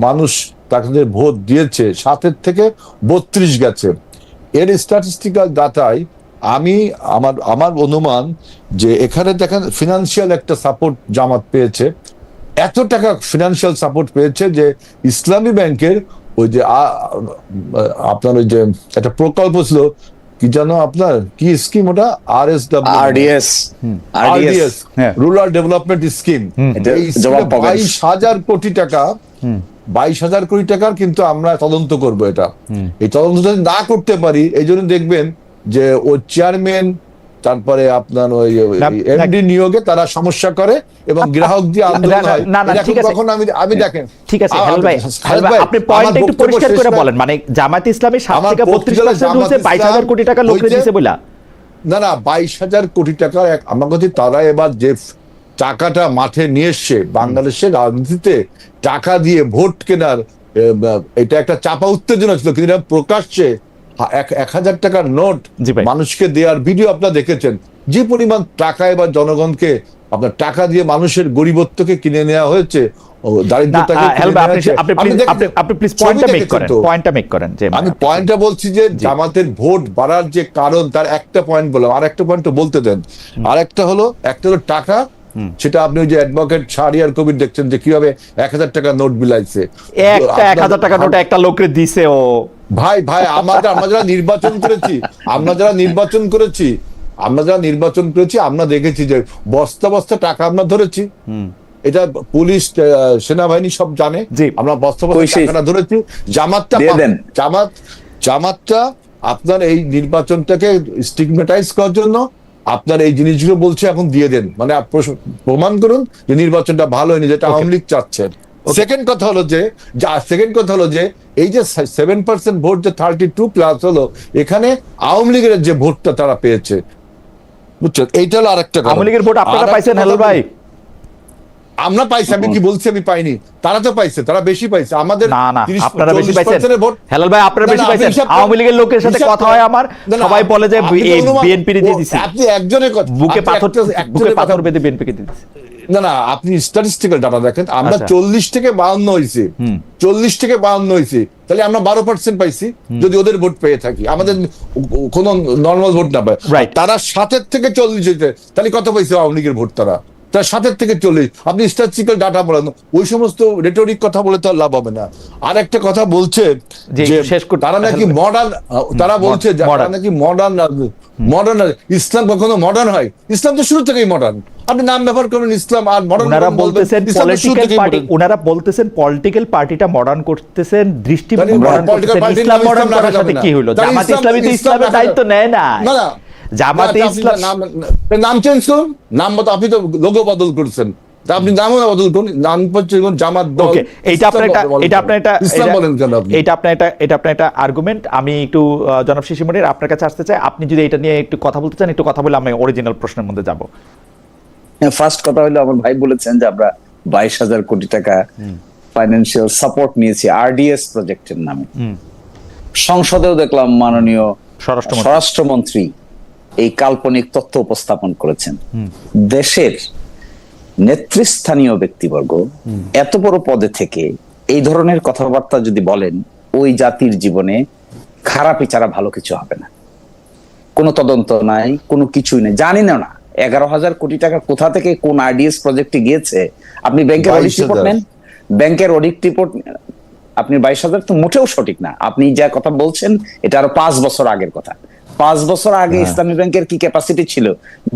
মানুষ তাদের ভোট দিয়েছে 7 থেকে 32 গেছে, এর স্ট্যাটিস্টিক্যাল ডাটায় আমার অনুমান যে এখানে দেখেন ফিনান্সিয়াল একটা সাপোর্ট জামাত পেয়েছে। এত টাকা ফিনান্সিয়াল সাপোর্ট পেয়েছে যে ইসলামী ব্যাংকের ওই যে আপনার ওই যে একটা প্রকল্প ছিল, কি জানো আপনার কি স্কিম, ওটা আরডিএস, রুরাল ডেভেলপমেন্ট স্কিম। 22,000 কোটি টাকা, 22,000 কোটি টাকার কিন্তু আমরা তদন্ত করব। এটা এই তদন্ত যদি না করতে পারি, এই জন্য দেখবেন যে ও চেয়ারম্যান, তারপরে আপনার ওই এমডি নিয়োগে তারা সমস্যা করে এবং গ্রাহক দিয়ে আন্দোলন হয়। তখন আমি দেখেন, ঠিক আছে হেলাল ভাই, আপনি পয়েন্টটা একটু পরিষ্কার করে বলেন, মানে জামাত ইসলামী 7 থেকে 32% হচ্ছে 22,000 কোটি টাকা লোকরে দিয়েছে বলা? না 22,000 কোটি টাকা আমার কাছে তারা এবার যে টাকাটা মাঠে নিয়ে এসছে, বাংলাদেশের রাজনীতিতে টাকা দিয়ে ভোট কেনার এটা একটা চাপা উত্তেজনা ছিল, কিন্তু প্রকাশ্যে 1,000 টাকার নোট মানুষকে দেওয়ার ভিডিও আপনারা দেখেছেন। যে পরিমাণ টাকা এবার জনগণকে আপনার টাকা দিয়ে মানুষের গরিবত্বকে কিনে নেওয়া হয়েছে, দারিদ্রতাকে না, কিনে হেল্প, নেওয়া হয়েছে। আপনি প্লিজ পয়েন্টটা মেক করেন যে আমি পয়েন্টটা বলছি যে জামাতের ভোট বাড়ার যে কারণ, তার একটা পয়েন্ট বললাম, আর একটা পয়েন্ট বলতে দেন। আর একটা হলো টাকা, সেটা আপনি ওই যে অ্যাডভোকেট শাহরিয়ার কবির দেখছেন যে কিভাবে 1000 টাকা নোট বিলাইছে, একটা 1000 টাকা নোট একটা লোকরে দিছে ও। ভাই আমরা যারা নির্বাচন করেছি, আমরা দেখেছি যে বস্তা বস্তা টাকা আমরা ধরেছি। এটা পুলিশ, সেনাবাহিনী সব জানে। আমরা বস্তা বস্তা টাকা ধরেছি। জামাতটা আপনার এই নির্বাচনটাকে স্টিগমেটাইজ করার জন্য আপনার এই জিনিসগুলো বলছে, এখন দিয়ে দেন, মানে প্রমাণ করুন যে নির্বাচনটা ভালো হয়নি, যেটা আওয়ামী লীগ চাচ্ছেন। সেকেন্ড কথা হলো যে এই যে 7% ভোট, যে 32+ হলো, এখানে আওয়ামী লীগের যে ভোটটা তারা পেয়েছে, বুঝছেন, এইটা হলো আরেকটা কথা। আওয়ামী লীগের ভোট আপনারা পাইছেন হেলাল ভাই? আমরা পাইছি, আমি কি বলছি আমি পাইনি? তারা তো পাইছে, তারা বেশি পাইছে। আমাদের না আপনারা বেশি পাইছেন হেলাল ভাই, আপনারা বেশি পাইছেন। আওয়ামী লীগের লোকের সাথে কথা হয় আমার, সবাই বলে যে বিএনপি দিয়ে দিছে, আপনি একজনের বুকে পাথর বেঁধে বিএনপি কে দিছে। না, আপনি স্ট্যাটিস্টিক্যাল ডাটা দেখেন, আমরা 40 থেকে 52 হয়েছে, 40 থেকে 52 হয়েছে, তাহলে আমরা 12% পাইছি। যদি ওদের ভোট পেয়ে থাকি, আমাদের কোন নর্মাল ভোট না পায়, তারা 7 থেকে 40 হয়েছে, তাহলে কত পাইছে আওয়ামী লীগের ভোট? তারা 7 থেকে 40। আপনি স্ট্যাটিস্টিক্যাল ডাটা বলেন, ওই সমস্ত রেটরিক কথা বলে তো লাভ হবে না। আর একটা কথা বলছে যে তারা নাকি মডার্ন, তারা বলছে তারা নাকি মডার্ন। ইসলাম কখনো মডার্ন হয়? ইসলাম তো শুরু থেকেই মডার্ন। আপনি নাম ব্যবহার করবেন ইসলাম, আর মডার্ন ওনারা বলতেছেন পলিটিক্যাল পার্টিটা মডার্ন করতেছেন, দৃষ্টিভঙ্গি মডার্ন করতেছেন। ইসলাম মডার্ন করার সাথে কি হলো? জামাত ইসলামী তো ইসলামের দায়িত্ব নেয় না। জামাতে ইসলাম নাম চেঞ্জ করুন, নাম মতো আপনি তো লোগো বদল করছেন, আপনি নামও বদল করুন, নাম জামাত দল। এটা আপনার একটা আর্গুমেন্ট। আমি একটু জনাব শিশিমনির আপনার কাছে আসতে চাই, আপনি যদি এটা নিয়ে একটু কথা বলতে চান, একটু কথা বলে আমি অরিজিনাল প্রশ্নের মধ্যে যাব। ফার্স্ট কথা হলো, আমার ভাই বলেছেন যে আমরা 22,000 কোটি টাকা ফাইন্যান্সিয়াল সাপোর্ট নিয়েছি আরডিএস প্রজেক্টের নামে। সংসদেও দেখলাম মাননীয় স্বরাষ্ট্রমন্ত্রী এই কাল্পনিক তথ্য উপস্থাপন করেছেন। দেশের নেতৃস্থানীয় ব্যক্তিবর্গ এত বড় পদে থেকে এই ধরনের কথাবার্তা যদি বলেন, ওই জাতির জীবনে খারাপই ছাড়া ভালো কিছু হবে না। কোনো তদন্ত নাই, কোনো কিছুই নেই, জানি না 11,000 কোটি টাকা কোথা থেকে কোন আরডিএস প্রজেক্টে গিয়েছে। আপনি ব্যাংকের অডিট রিপোর্ট নেন, ব্যাংকের অডিট রিপোর্ট, আপনি 22,000 তো মোটেও সঠিক না। আপনি যা কথা বলছেন এটা আরো 5 বছর আগের কথা। 5 বছর আগে ইসলামী ব্যাংকের কি ক্যাপাসিটি ছিল?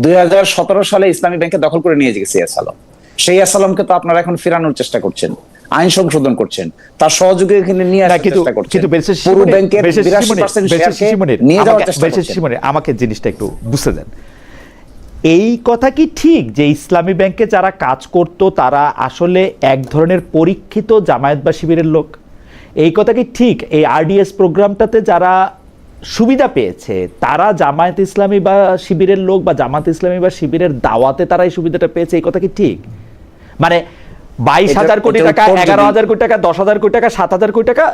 2017 সালে ইসলামী ব্যাংকে দখল করে নিয়ে গেছে আসালাম। সেই আসালামকে তো আপনারা এখন ফেরানোর চেষ্টা করছেন, আইন সংশোধন করছেন, তার সহযোগী এখানে নিয়ে আসার চেষ্টা করছেন। পুরো ব্যাংকের 82% শেয়ারকে নিয়ে যাওয়ার চেষ্টা করছেন। আমাকে জিনিসটা একটু বুঝতে দেন। এই কথা কি ঠিক যে ইসলামী ব্যাংকে যারা কাজ করত তারা আসলে এক ধরনের পরীক্ষিত জামায়াত বা শিবিরের লোক? এই কথা কি ঠিক? এই আরডিএস প্রোগ্রামটাতে যারা সুবিধা পেয়েছে তারা জামায়াত ইসলামী বা শিবিরের লোক, বা জামায়াত ইসলামী বা শিবিরের দাওয়াতে তারা এই সুবিধাটা পেয়েছে, এই কথা কি ঠিক? মানে 22,000 কোটি টাকা, 11,000 কোটি টাকা, 10,000 কোটি টাকা, 7,000 কোটি টাকা,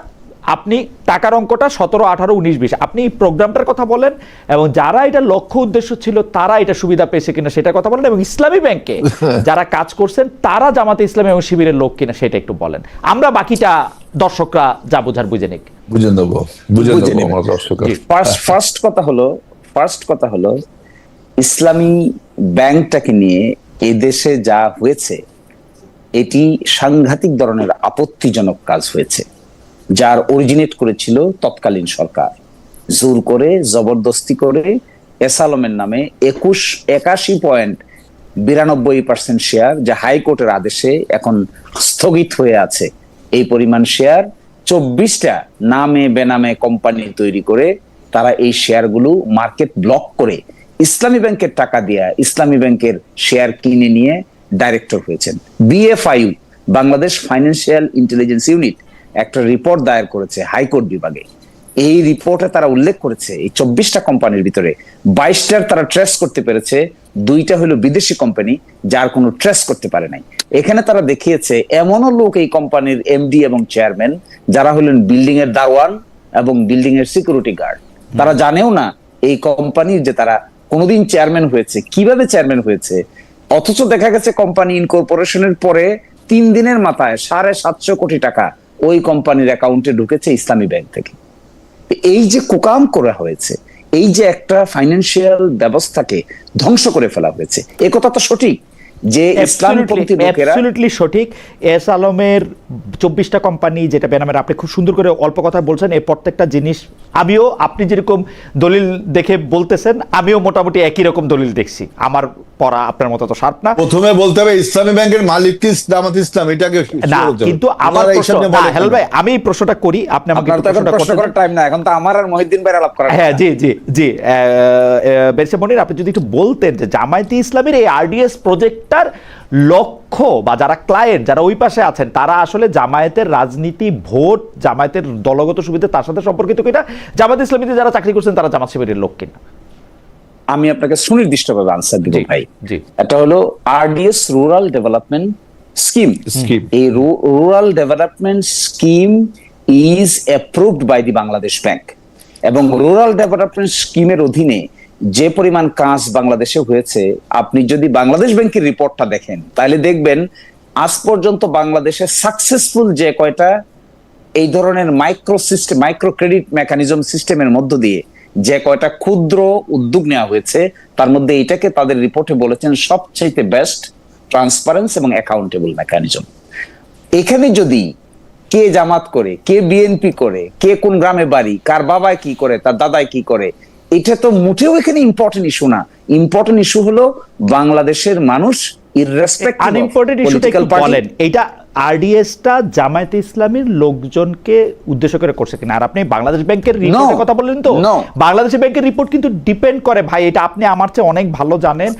আপনি টাকার অঙ্কটা 17, 18, 19, 20, আপনি প্রোগ্রামটার কথা বলেন, এবং যারা এটা লক্ষ্য উদ্দেশ্য ছিল তারা এটা সুবিধা পেয়েছে কিনা সেটা কথা বলেন, এবং ইসলামী ব্যাংকে যারা কাজ করছেন তারা জামাতে ইসলামী এবং শিবিরের লোক কিনা সেটা একটু বলেন। আমরা বাকিটা দর্শকরা যা বোঝার বুঝে নিক, বুঝে নেব আমার দর্শকরা। ফার্স্ট কথা হলো ইসলামী ব্যাংকটাকে নিয়ে এই দেশে যা হয়েছে এটি সাংঘাতিক ধরনের আপত্তিজনক কাজ হয়েছে, যার অরিজিনেট করেছিল তৎকালীন সরকার। জোর করে, জবরদস্তি করে এসালমের নামে 81.92% শেয়ার, যা হাইকোর্টের আদেশে এখন স্থগিত হয়ে আছে, এই পরিমাণ শেয়ার 24টা নামে বেনামে কোম্পানি তৈরি করে তারা এই শেয়ারগুলো মার্কেট ব্লক করে ইসলামী ব্যাংকের টাকা দিয়ে ইসলামী ব্যাংকের শেয়ার কিনে নিয়ে ডাইরেক্টর হয়েছেন। BFIU, Bangladesh financial intelligence unit, একটা রিপোর্ট দায়ের করেছে হাইকোর্ট বিভাগে। এই রিপোর্টে তারা উল্লেখ করেছে এই 24টা কোম্পানির ভিতরে 22টার তারা ট্রেস করতে পেরেছে, 2টা হলো বিদেশি কোম্পানি যার কোনো ট্রেস করতে পারে নাই। এখানে তারা দেখিয়েছে এমনও লোক এই কোম্পানির এমডি এবং চেয়ারম্যান যারা হলেন বিল্ডিং এর দারোয়ান এবং বিল্ডিং এর সিকিউরিটি গার্ড। তারা জানেও না এই কোম্পানির যে তারা কোনোদিন চেয়ারম্যান হয়েছে, কিভাবে চেয়ারম্যান হয়েছে, অথচ দেখা গেছে কোম্পানি ইনকর্পোরেশনের পরে 3 দিনের মাথায় 750 কোটি টাকা ওই কোম্পানির অ্যাকাউন্টে ঢুকেছে ইসলামী ব্যাংক থেকে। এই যে কুকাম করা হয়েছে, এই যে একটা ফাইন্যান্সিয়াল ব্যবস্থাকে ধ্বংস করে ফেলা হয়েছে, এ কথা তো সঠিক যে ইসলামপন্থী লোকেরা অ্যাবসলিউটলি সঠিক। এস আলমের 24টা কোম্পানি যেটা বেনামের, আপনি খুব সুন্দর করে অল্প কথা বলছেন, এই প্রত্যেকটা জিনিস আমিও, আপনি যেরকম দলিল দেখে বলতেছেন, আমিও মোটামুটি একই রকম দলিল দেখছি। আমার পড়া আপনার মতো তো শার্প না। প্রথমে বলতে হবে ইসলামী ব্যাংকের মালিক কি জামাত ইসলাম, এটাকে না, কিন্তু আমার প্রশ্ন, হেলাল ভাই আমি এই প্রশ্নটা করি, আপনি আমাকে প্রশ্ন করার টাইম না, এখন তো আমার আর মহিউদ্দিন ভাই আলাপ করা। হ্যাঁ, জি জি জি, ব্যারিস্টার মনির, আপনি যদি একটু বলতেন যে জামায়াতে ইসলামের এই আরডিএস প্রজেক্টটার লক্ষ্য বা যারা ক্লায়েন্ট, যারা ওই পাশে আছেন, তারা আসলে জামায়াতের রাজনীতি, ভোট, জামায়াতের দলগত সুবিধা তার সাথে সম্পর্কিত কিনা, জামায়াত ইসলামীতে যারা চাকরি করছেন তারা জামাত শিবিরের লোক কিনা? আমি আপনাকে সুনির্দিষ্টভাবে আনসার দিব ভাই। জি। এটা হলো আরডিএস রুরাল ডেভেলপমেন্ট স্কিম। এই rural development scheme is approved by the Bangladesh Bank, এবং রুরাল ডেভেলপমেন্ট স্কিমের অধীনে যে পরিমাণ কাজ বাংলাদেশে হয়েছে, আপনি যদি বাংলাদেশ ব্যাংকের রিপোর্টটা দেখেন তাহলে দেখবেন আজ পর্যন্ত বাংলাদেশে সাকসেসফুল যে কয়টা এই ধরনের মাইক্রো ক্রেডিট মেকানিজম সিস্টেমের মধ্য দিয়ে যে কয়টা ক্ষুদ্র উদ্যোগ নেওয়া হয়েছে, তার মধ্যে এটাকে তাদের রিপোর্টে বলেছেন সবচেয়ে বেস্ট ট্রান্সপারেন্স এবং অ্যাকাউন্টেবল মেকানিজম। এখানে যদি কে জামাত করে, কে বিএনপি করে, কে কোন গ্রামে বাড়ি, কার বাবায় কি করে, তার দাদায় কি করে, এটা তো মোটেও এখানে ইম্পর্টেন্ট ইস্যু না। ইম্পর্টেন্ট ইস্যু হলো বাংলাদেশের মানুষ আনইম্পর্টেন্ট ইস্যুটা একটু বলেন, এইটা আরডিএসটা জামায়াতে ইসলামীর লোকজনকে উদ্দেশ্য করে করছে কিনা? আর আপনি বাংলাদেশ ব্যাংকের রিপোর্টের কথা বললেন, তো বাংলাদেশ ব্যাংকের রিপোর্ট কিন্তু ডিপেন্ড করে ভাই, এটা আপনি আমার চেয়ে অনেক ভালো জানেন।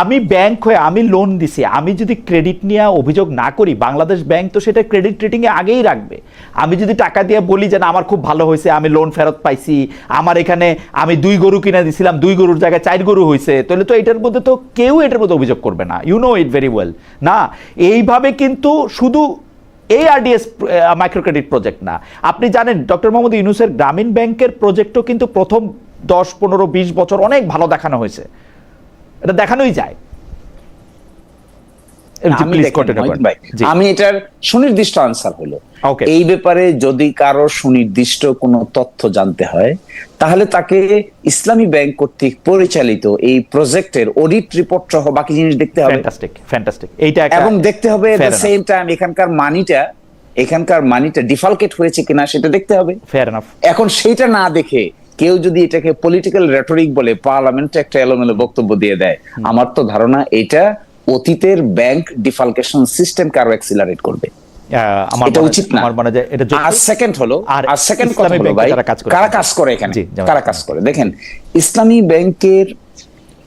আমি ব্যাংক হয়ে আমি লোন দিছি, আমি যদি ক্রেডিট নিয়ে অভিযোগ না করি, বাংলাদেশ ব্যাংক তো সেটা ক্রেডিট রেটিং এ আগেই রাখবে। আমি যদি টাকা দিয়ে বলি যে না আমার খুব ভালো হয়েছে, আমি লোন ফেরত পাইছি, আমার এখানে আমি 2 গরু কিনে দিছিলাম, 2 গরুর জায়গায় 4 গরু হয়েছে, তাহলে তো এটার মধ্যে তো কেউ এটার মধ্যে অভিযোগ করবে না। You know it very well. না, এইভাবে কিন্তু শুধু এই আরডিএস মাইক্রো ক্রেডিট প্রজেক্ট না, আপনি জানেন ডক্টর মোহাম্মদ ইউনূসের গ্রামীণ ব্যাংকের প্রজেক্টও কিন্তু প্রথম 10, 15, 20 বছর অনেক ভালো দেখানো হয়েছে, এটা দেখানোই যায়। আমি এটার সুনির্দিষ্ট আনসার হলো, এই ব্যাপারে যদি কারো সুনির্দিষ্ট কোনো তথ্য জানতে হয় তাহলে তাকে ইসলামী ব্যাংক কর্তৃক পরিচালিত এই প্রজেক্টের অডিট রিপোর্ট সহ বাকি জিনিস দেখতে হবে। ফ্যান্টাস্টিক। এইটা এবং দেখতে হবে এট দ্য সেম টাইম এখানকার মানিটা ডিফালকেট হয়েছে কিনা সেটা দেখতে হবে। Fair enough. এখন সেটা না দেখে কেউ যদি এটাকে পলিটিক্যাল রেটরিক বলে পার্লামেন্টে একটা এলোমেলো বক্তব্য দিয়ে দেয়, আমার তো ধারণা এটা অতীতের ব্যাংক ডিফালকেশন সিস্টেমকে আরো অ্যাক্সিলারেট করবে। এটা উচিত না। আর সেকেন্ড কথা হলো ভাই, কারা কাজ করে এখানে, কারা কাজ করে? দেখেন, ইসলামী ব্যাংকের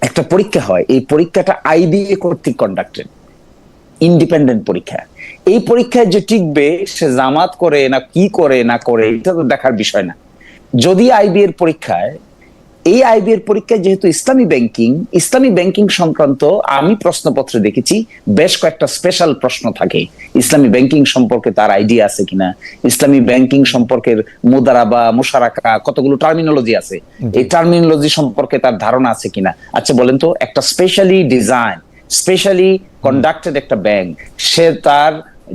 একটা পরীক্ষা হয়, এই পরীক্ষাটা আইবিএ কর্তৃক কন্ডাক্টেড ইন্ডিপেন্ডেন্ট পরীক্ষা। এই পরীক্ষায় যে টিকবে সে জামাত করে না কি করে না করে এটা তো দেখার বিষয় না। যদি এই আইবিএর পরীক্ষায় যেহেতু ইসলামী ব্যাংকিং সংক্রান্ত আমি প্রশ্নপত্রে দেখেছি বেশ কয়েকটা স্পেশাল প্রশ্ন থাকে। ইসলামী ব্যাংকিং সম্পর্কে তার আইডিয়া আছে কিনা, ইসলামী ব্যাংকিং সম্পর্কের মুদারাবা, মুশারাকা, কতগুলো টার্মিনোলজি আছে, এই টার্মিনোলজি সম্পর্কে তার ধারণা আছে কিনা। আচ্ছা বলেন তো, একটা স্পেশালি কন্ডাক্টেড একটা ব্যাংক, সে তার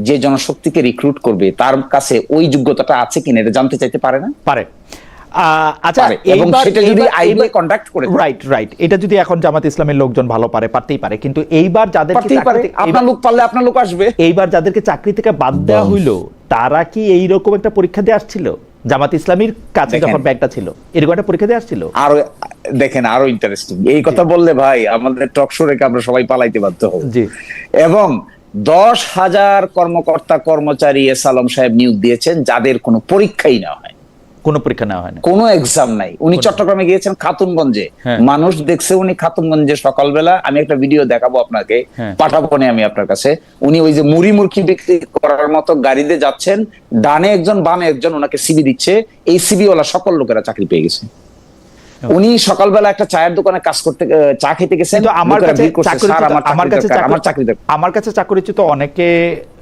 যে জনশক্তিকে রিক্রুট করবে তার কাছে ওই যোগ্যতাটা আছে কিনা এটা জানতে চাইতে পারে না? পারে। আচ্ছা, এটা যদি এখন জামাত ইসলামের লোকজন ভালো পারে, পারতেই পারে, কিন্তু এইবার যাদেরকে চাকরি থেকে বাদ দেওয়া হইলো তারা কি এইরকম একটা পরীক্ষা দিয়ে আসছিল? জামাত ইসলামীর কাছে যখন ব্যাংকটা ছিল এরকম একটা পরীক্ষা দিয়ে আসছিল? আরো দেখেন, আরো ইন্টারেস্টিং এই কথা বললে ভাই আমাদের টক শো রেখে আমরা সবাই পালাইতে বাধ্য হব। এবং 10,000 কর্মকর্তা কর্মচারী এস আলম সাহেব নিয়োগ দিয়েছেন যাদের কোনো পরীক্ষাই না হয়, কোনো পরীক্ষা নেওয়া হয় না, কোনো এক্সাম নাই। উনি চট্টগ্রামে গিয়েছেন, খাতুনগঞ্জে মানুষ দেখছে, উনি খাতুনগঞ্জে সকালবেলা, আমি একটা ভিডিও দেখাবো আপনাকে, পাঠাবো আমি আপনার কাছে, উনি ওই যে মুড়ি মুরকি বিক্রি করার মতো গাড়িতে যাচ্ছেন, ডানে একজন বামে একজন ওনাকে সিবি দিচ্ছে, এই সিবি ওয়ালা সকল লোকেরা চাকরি পেয়ে গেছে। উনি সকালবেলা একটা চায়ের দোকানে কাজ করতে, চা খেতে গেছেন, আমার কাছে চাকরিচ্যুত অনেকে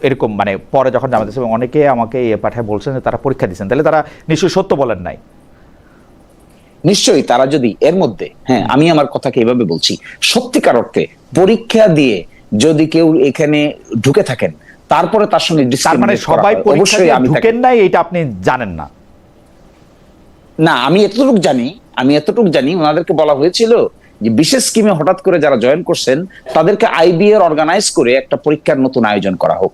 এরকম, মানে পরে যখন জামাত ইসলামী অনেকে আমাকে পাঠায় বলছেন যে তারা পরীক্ষা দিচ্ছেন, তাহলে তারা নিশ্চয়ই সত্য বলেন নাই। নিশ্চয়ই তারা যদি এর মধ্যে, আমি আমার কথাকে এভাবে বলছি, সত্যিকার অর্থে পরীক্ষা দিয়ে যদি কেউ এখানে ঢুকে থাকেন তারপরে তার সঙ্গে তার মানে discriminate করা সবাই হয়, পরীক্ষা অবশ্যই দিয়ে আমি ঢুকেন নাই এটা আপনি জানেন না? না, আমি এতটুকু জানি ওনাদেরকে বলা হয়েছিল যে বিশেষ স্কিমে হঠাৎ করে যারা জয়েন করছেন তাদেরকে আইবিএর অর্গানাইজ করে একটা পরীক্ষার নতুন আয়োজন করা হোক।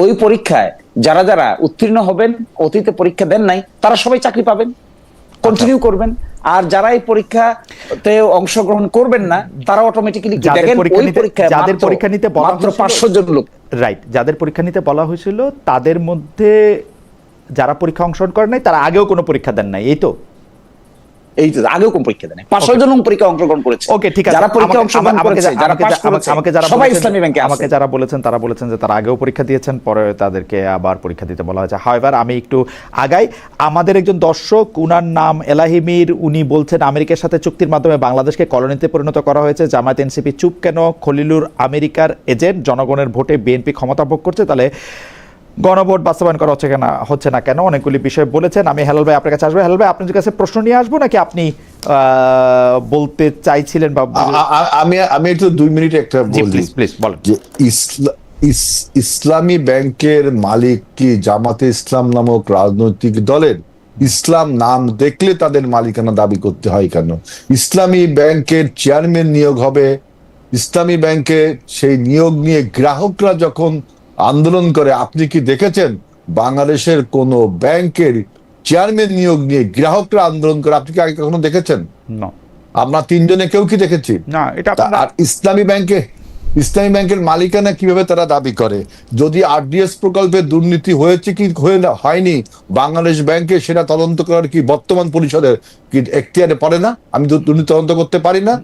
ওই পরীক্ষায় যারা যারা উত্তীর্ণ হবেন, অতীতে পরীক্ষা দেন নাই, তারা সবাই চাকরি পাবেন, কন্টিনিউ করবেন। আর যারা এই পরীক্ষাতে অংশগ্রহণ করবেন না তারা অটোমেটিক্যালি যাদের পরীক্ষা নিতে বলা মাত্র হয়েছিল 500 জন লোক। রাইট, যাদের পরীক্ষা নিতে বলা হয়েছিল তাদের মধ্যে যারা পরীক্ষা অংশগ্রহণ করেন নাই তারা আগেও কোনো পরীক্ষা দেন নাই, এই তো? এই তো, আগেও কোন পরীক্ষা দেন নাই, 500 জন পরীক্ষা অংশগ্রহণ করেছে। ওকে, ঠিক আছে। যারা পরীক্ষা অংশগ্রহণ করেছে, যারা পাস করেছে, সবাই ইসলামী ব্যাংকে আছে। আমাকে যারা বলেছেন তারা বলেছেন যে তারা আগেও পরীক্ষা দিয়েছেন, পরে তাদেরকে আবার পরীক্ষা দিতে বলা হয়েছে। হাওয়েভার আমি একটু আগাই, আমাদের একজন দর্শক, উনার নাম এলাহিমির, উনি বলছেন আমেরিকার সাথে চুক্তির মাধ্যমে বাংলাদেশকে কলোনিতে পরিণত করা হয়েছে, জামায়াত এনসিপি চুপ কেন? খলিলুর আমেরিকার এজেন্ট, জনগণের ভোটে বিএনপি ক্ষমতা ভোগ করছে, তাহলে গণভোট বাস্তবায়ন করা হচ্ছে না কেন? অনেকগুলি বিষয় বলেছেন। আমি হেলাল ভাই আপনার কাছে আসবো। হেলাল ভাই, আপনার কাছে প্রশ্ন নিয়ে আসবো নাকি আপনি বলতে চাইছিলেন? বা আমি একটু 2 মিনিট একটা বলি। প্লিজ বলেন। যে ইসলামী ব্যাংকের মালিক কি জামাতে ইসলাম নামক রাজনৈতিক দলের? ইসলাম নাম দেখলে তাদের মালিকানা দাবি করতে হয় কেন? ইসলামী ব্যাংকের চেয়ারম্যান নিয়োগ হবে, ইসলামী ব্যাংকে সেই নিয়োগ নিয়ে গ্রাহকরা যখন আন্দোলন করে, আপনি কি দেখেছেন বাংলাদেশের কোন ব্যাংকের চেয়ারম্যান নিয়োগ নিয়ে গ্রাহকরা আন্দোলন করে? আপনি কি আগে কখনো দেখেছেন? না। আমরা 3 জনে কেউ কি দেখেছি? না, এটা আর ইসলামী ব্যাংকের মালিকানা কিভাবে তারা দাবি করে? যদি আরডিএস প্রকল্পে দুর্নীতি হয়েছে কি হয়নি বাংলাদেশ ব্যাংকে, সেটা তদন্ত করার কি বর্তমান পরিষদের কি এখতিয়ারে পড়ে না? আমি দুর্নীতি তদন্ত করতে পারি না?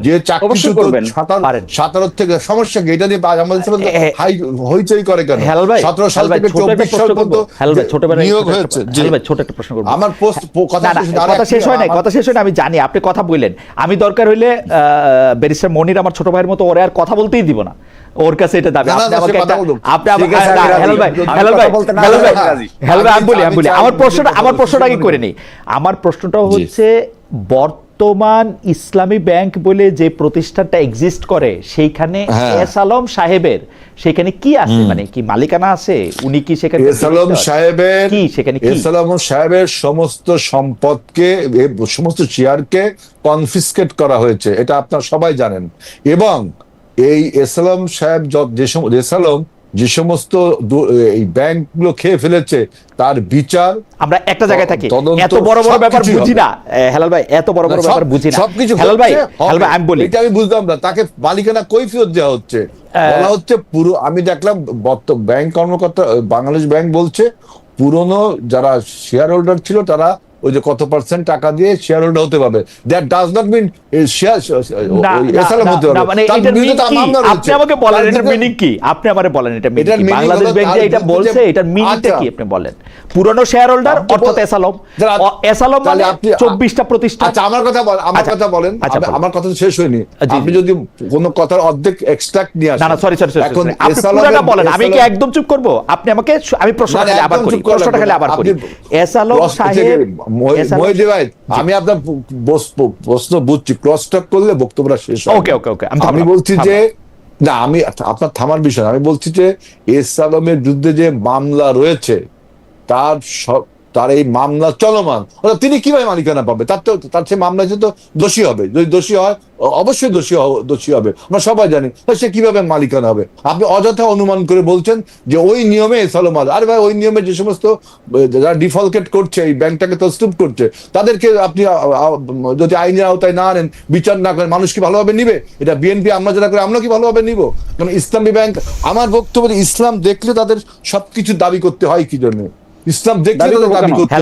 যে চাকরি করবেন 17 থেকে সমস্যা কি? এটা নিয়ে আমাদের হইচই করে কেন? 17 সাল থেকে 24 সাল পর্যন্ত নিয়োগ হয়েছে। ছোট একটা প্রশ্ন করব। আমার কথা শেষ হয় না, আমি জানি আপনি কথা বললেন। আমি দরকার হইলে ব্যারিস্টার মনির আমার ছোট ভাইয়ের মতো, ওরে আর কথা বলতেই দিব না, ওর কাছে এটা দাবি। আমার প্রশ্নটা কি করে নেই। আমার প্রশ্নটা হচ্ছে, বর্তমান ইসলামী ব্যাংক বলে যে প্রতিষ্ঠানটা এক্সিস্ট করে সেইখানে এস আলম সাহেবের সেখানে কি আছে? মানে কি মালিকানা আছে? উনি কি সেখানে এস আলম সাহেবের সমস্ত সম্পদকে, সমস্ত শেয়ারকে কনফিসকেট করা হয়েছে, এটা আপনারা সবাই জানেন। এবং এই এস আলম সাহেব যে সমস্ত এই ব্যাংকগুলো খেয়ে ফেলেছে তার বিচার আমরা একটা জায়গায় থাকি, এত বড় বড় ব্যাপার বুঝি না হেলাল ভাই, এত বড় বড় ব্যাপার বুঝি না সবকিছু। হেলাল ভাই আমি বলি, এটা আমি বুঝলাম না, তাকে মালিকানা কৈফিয়ত দেওয়া হচ্ছে, বলা হচ্ছে পুরো। আমি দেখলাম ব্যাংক কর্মকর্তা, বাংলাদেশ ব্যাংক বলছে পুরনো যারা শেয়ার হোল্ডার ছিল তারা ওই যে কত পার্সেন্ট টাকা দিয়ে শেয়ার হোল্ডার হতে পারবে। That does not mean share হতে পারবে। মানে আপনি আমাকে বলেন এটার মিনিং কি? আপনি আমারে বলেন এটা মিনিং কি? বাংলাদেশ ব্যাংক যে এটা বলছে এটার মিনিংটা কি আপনি বলেন? পুরনো শেয়ার হোল্ডার অর্থাৎ এস আলম মানে 24টা প্রতিষ্ঠান। আচ্ছা, আমার কথা বলেন, আমার কথা শেষ হয়নি। আপনি যদি কোন কথার অর্ধেক এক্সট্রাক্ট নিয়ে আসেন। না সরি এখন আপনি পুরোটা বলেন, আমি কি একদম চুপ করব? আপনি আমাকে, আমি প্রশ্নটা খালি আবার করি। এস আলম সাহেব, আমি আপনার প্রশ্ন বুঝছি, ক্রস টক করলে বক্তব্যটা শেষ হয়। ওকে আমি বলছি যে না, আমি আপনার থামার বিষয়, আমি বলছি যে এস আলমের বিরুদ্ধে যে মামলা রয়েছে তার এই মামলা চলমান, তিনি কিভাবে মালিকানা পাবে? তার সে মামলা তো দোষী হবে, যদি দোষী হয় অবশ্যই দোষী হবে, আমরা সবাই জানি, সে কিভাবে মালিকানা হবে? আপনি অযথা অনুমান করে বলছেন যে ওই নিয়মে এস আলম। আরে ভাই, ওই নিয়মে যে সমস্ত যারা ডিফল্টেড করছে, এই ব্যাংকটাকে তছরূপ করছে, তাদেরকে আপনি যদি আইনের আওতায় না আনেন, বিচার না করেন, মানুষ কি ভালোভাবে নিবে? এটা বিএনপি আমরা যারা করে, আমরা কি ভালোভাবে নিব? কারণ ইসলামী ব্যাংক, আমার বক্তব্য ইসলাম দেখলে তাদের সবকিছু দাবি করতে হয় কি জন্য? ইসলাম দেখলে দাবি করতে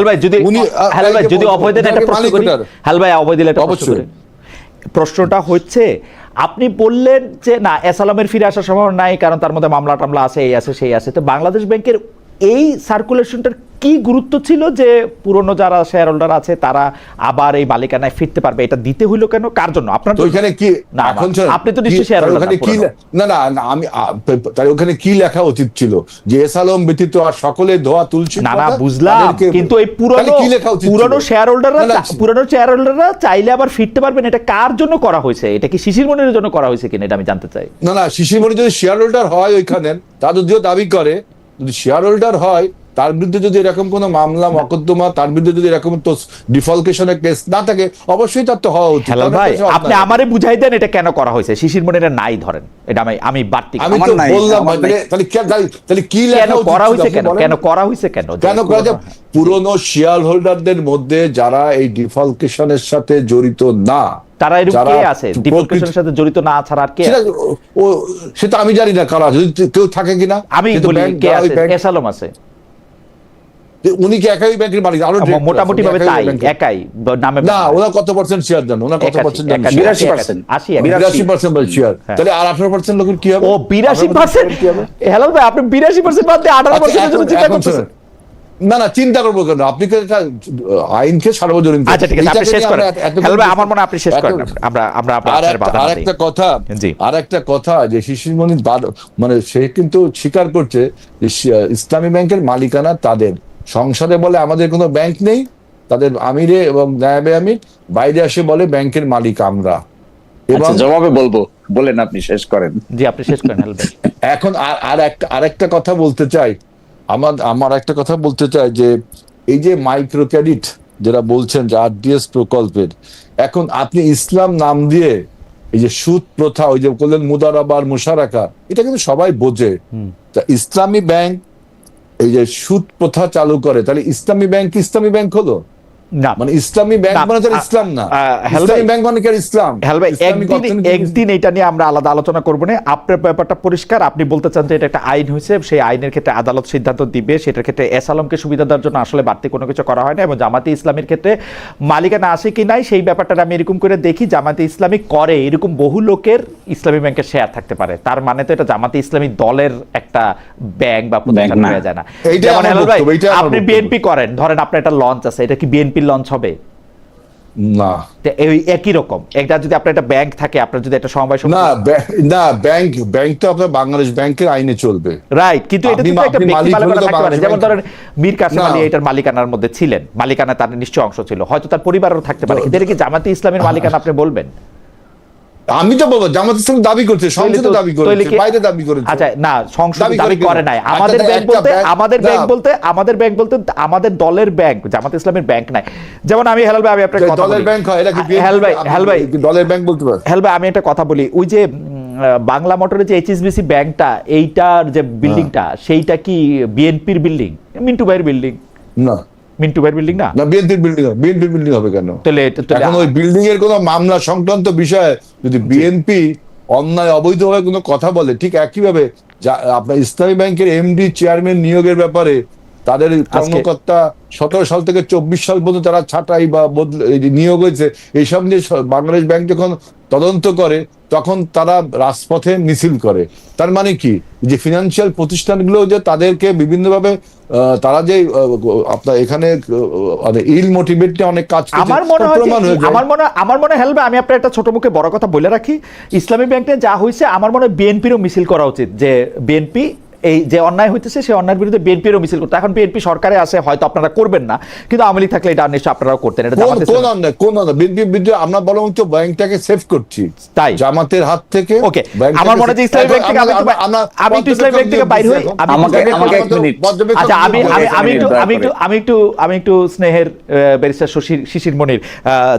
হয়। যদি অভয় দেন একটা প্রশ্ন করি, অভয় দিলে একটা প্রশ্ন করি। প্রশ্নটা হচ্ছে, আপনি বললেন যে না, এস আলমের ফিরে আসার সম্ভাবনা নাই, কারণ তার মধ্যে মামলা টামলা আছে, এই আছে সেই আছে। তো বাংলাদেশ ব্যাংকের এই সার্কুলেশনটার কি গুরুত্ব ছিল যে পুরনো যারা শেয়ার হোল্ডার আছে তারা আবার এই মালিকানায় ফিরতে পারবে? এটা দিতে হইলো কেন, কার জন্য? আপনার তো ওইখানে কি না, এখন শোনেন, আপনি তো নিশ্চয়ই শেয়ার হোল্ডার ওখানে কি না না না, আমি তাই ওখানে কি লেখা উচিত ছিল যে এস আলম ব্যতীত আর সকলে ধোয়া তুলসী না না পাতা, বুঝলাম, তাদেরকে- কিন্তু এই তাহলে কি লেখা উচিত ছিল? পুরনো শেয়ার হোল্ডাররা না, না, পুরনো শেয়ার হোল্ডাররা চাইলে আবার ফিরতে পারবেন, এটা কার জন্য করা হয়েছে? এটা কি শিশির মনিরের জন্য করা হয়েছে কিনা এটা আমি জানতে চাই। না না, শিশিরমণি যদি শেয়ার হোল্ডার হয় ওইখানে, তা যদিও দাবি করে, যদি শেয়ার হোল্ডার হয় তার বিরুদ্ধে যদি এরকম কোনো মামলা মকদ্দমা, তার বিরুদ্ধে যদি এরকম তো ডিফলকেশনের কেস না থাকে, অবশ্যই তার তো হওয়া উচিত। হেলাল তার ভাই, কাছে আপনি আপনার- আমারে বুঝাই দেন এটা কেন করা হয়েছে। শিশির মনিরের নাই ধরেন, এটা আমি বাড়তি আমি আমার তো নাই, বললাম, আমার নাই। তাহলে তাহলে কি কেন লেখা উচিত করা ছিল হয়েছে, আপনি কেন বলেন? কেন করা হয়েছে, কেন কেন করা যায়? পুরনো শেয়ার হোল্ডারদের মধ্যে যারা এই ডিফলকেশনের সাথে জড়িত না, তারা এরকম যারা কে আছে ডিফলকেশনের সাথে জড়িত না ছাড়া আর কে সেটা আছে? সেটা আমি জানি না কারা, যদি কেউ থাকে কিনা। আমি কিন্তু বলি ব্যাংক- কে যারা ওই আছে? ব্যাংক- এস আলম আছে, উনি কি একাই ব্যাংকের মালিক? আরো director আছে, মোটামুটি উনি ভাবে একাই তাই, ব্যাংকের- একাই নামে না, ওনার কত পার্সেন্ট শেয়ার দেন? ওনার কত পার্সেন্ট দেন? 82%, 82% শেয়ার। হ্যাঁ। তাহলে আর 18% লোকের কি হবে? ও 82%, কি হবে? হেলাল ভাই আপনি 82% বাদ দিয়ে 18% এর জন্য চিন্তা এখন করতেছেন? শোনেন। না না, চিন্তা করবো কেন? আপনি কি একটা আইনকে সার্বজনীন আচ্ছা ঠিক আছে, আপনি শেষ করেন। হেলাল ভাই আমার মনে হয় আপনি শেষ করেন, আমরা আমরা আপনার বাধা না আর দিই। একটা কথা, জি। আর একটা কথা যে শিশিরমণি মানে সে কিন্তু স্বীকার করছে যে ইসলামী ব্যাংকের মালিকানা তাদের। সংসদে বলে আমাদের কোনো ব্যাংক নেই, তাদের আমিরে এবং নায়েবে আমির বাইরে আসে বলে ব্যাংকের মালিক আমরা। এবং আচ্ছা, জবাবে বলবো, বলেন, আপনি শেষ করেন। জি আপনি শেষ করেন হেলাল ভাই। এখন আর একটা কথা বলতে চাই, আমার একটা কথা বলতে চাই যে এই যে মাইক্রো ক্রেডিট যারা বলছেন যে আরডিএস প্রকল্পের, এখন আপনি ইসলাম নাম দিয়ে এই যে সুদ প্রথা, ওই যে বললেন মুদারাবা আর মুশারাকা, এটা কিন্তু সবাই বোঝে। তা ইসলামী ব্যাংক এই যে সুদ প্রথা চালু করে, তাহলে ইসলামী ব্যাংক কি ইসলামী ব্যাংক হলো? না মানে ইসলামী ব্যাংক না, মানে তো ইসলাম না। হেল ইসলামী ভাই, ব্যাংক মানে কি আর ইসলাম? হেল ভাই, ইসলামিক অর্থনীতি- একদিন এটা নিয়ে আমরা আলাদা আলোচনা করবো না। আপনার ব্যাপারটা পরিষ্কার, আপনি বলতে চান যে এটা একটা আইন হয়েছে, সেই আইনের ক্ষেত্রে আদালত সিদ্ধান্ত দিবে, সেটার ক্ষেত্রে এস আলমকে সুবিধা দেওয়ার জন্য আসলে বাড়তি কোনো কিছু করা হয় না। এবং জামাতে ইসলামের ক্ষেত্রে মালিকানা আছে কি নাই সেই ব্যাপারটা আমি এরকম করে দেখি, জামাতে ইসলামী করে এরকম বহু লোকের ইসলামী ব্যাংকের শেয়ার থাকতে পারে, তার মানে তো এটা জামাতে ইসলামী দলের একটা ব্যাংক বা প্রতিষ্ঠান না। হয়ে যায় না। এইটাই যেমন আমার হেলাল ভাই, বক্তব্য, এইটাই আমার আপনি বক্তব্য। বিএনপি করেন, ধরেন আপনার একটা লঞ্চ আছে, এটা কি বিএনপির লঞ্চ হবে? না তো এই একই রকম একটা যদি আপনার একটা ব্যাংক থাকে, আপনার যদি একটা সমবায় না না, ব্যাংক তো আপনার বাংলাদেশ ব্যাংকের আইনে চলবে। রাইট, কিন্তু এটা আপনি- তো একটা আপনি ব্যক্তি মালিক মালিকানা হলে তো থাকতে পারে। বাংলাদেশ যেমন ব্যাংক- ধরেন মীর কাসেম না। আলী এটার মালিকানার মধ্যে ছিলেন, মালিকানা তার নিশ্চয় অংশ ছিল, হয়তো তার পরিবারও থাকতে পারে, কিন্তু এটা কি জামাতে ইসলামের মালিকানা আপনি বলবেন? আমি তো বলবো জামাত ইসলাম দাবি করছে, সংসদে তো- দাবি তাহলে করেছে, কি- বাইরে দাবি করেছে। আচ্ছা না, সংসদ দাবি দাবি করে করে কেন? নাই। আচ্ছা, আমাদের তাহলে ব্যাংক একটা বলতে ব্যাংক- আমাদের না। ব্যাংক বলতে আমাদের ব্যাংক বলতে আমাদের দলের ব্যাংক, জামাত ইসলামের ব্যাংক নাই। যেমন আমি হেলাল ভাই, আমি একটা কথা দলের বলি। ব্যাংক হয়, এটা কি হেলাল ভাই, আপনি হেলাল ভাই, কি দলের ব্যাংক বলতে পারেন? হেল ভাই, আমি একটা কথা বলি, ওই যে বাংলা মোটরের যে এইচএসবিসি ব্যাংকটা, এইটার যে বিল্ডিংটা, সেইটা কি বিএনপির বিল্ডিং? মিন্টু ভাইয়ের বিল্ডিং? না মিন্টু ভাইয়ের বিল্ডিং না? না, বিএনপির বিল্ডিং হবে কেন? তাহলে এখন ওই বিল্ডিং এর কোনো মামলা সংক্রান্ত বিষয়ে যদি বিএনপি অন্যায় অবৈধভাবে কোনো কথা বলে, ঠিক একইভাবে আপনার ইসলামী ব্যাংকের এমডি চেয়ারম্যান নিয়োগের ব্যাপারে তাদের কর্মকর্তা 17 সাল থেকে 24 সাল পর্যন্ত তারা ছাঁটাই বা নিয়োগ হয়েছে, এইসব নিয়ে বাংলাদেশ ব্যাংক যখন তদন্ত করে তখন তারা রাজপথে মিছিল করে। তার মানে কি যে ফিনান্সিয়াল প্রতিষ্ঠানগুলো যে তাদেরকে বিভিন্নভাবে তারা যে আপনার এখানে ইল মোটিভেট নিয়ে অনেক কাজ করছে, আমার মনে হয় প্রমাণ হয়ে যায়। আমার মনে হয় হেলবে, আমি আপনার একটা ছোট মুখে বড় কথা বলে রাখি, ইসলামী ব্যাংকে যা হয়েছে আমার মনে হয় বিএনপিরও মিছিল করা উচিত, যে বিএনপি এই যে অন্যায় হইতেছে সেই অন্যায়ের বিরুদ্ধে বিএনপিরও মিছিল করতে। এখন বিএনপি সরকারে আছে, হয়তো আপনারা করবেন না, কিন্তু আওয়ামী লীগ থাকলে এটা নিশ্চয়ই আপনারাও করতেন। এটা জামাতে কোন অন্যায়, কোন অন্যায়? বিএনপির বিরুদ্ধে আমরা বরং তো ব্যাংকটাকে সেভ করছি তাই জামাতের হাত থেকে। ওকে, আমার মনে হয় যে ইসলামী ব্যাংক থেকে আমি একটু ইসলামী ব্যাংক থেকে বাইরে হই। আমাকে এক মিনিট। আচ্ছা আমি একটু স্নেহের ব্যারিস্টার শিশির মনির,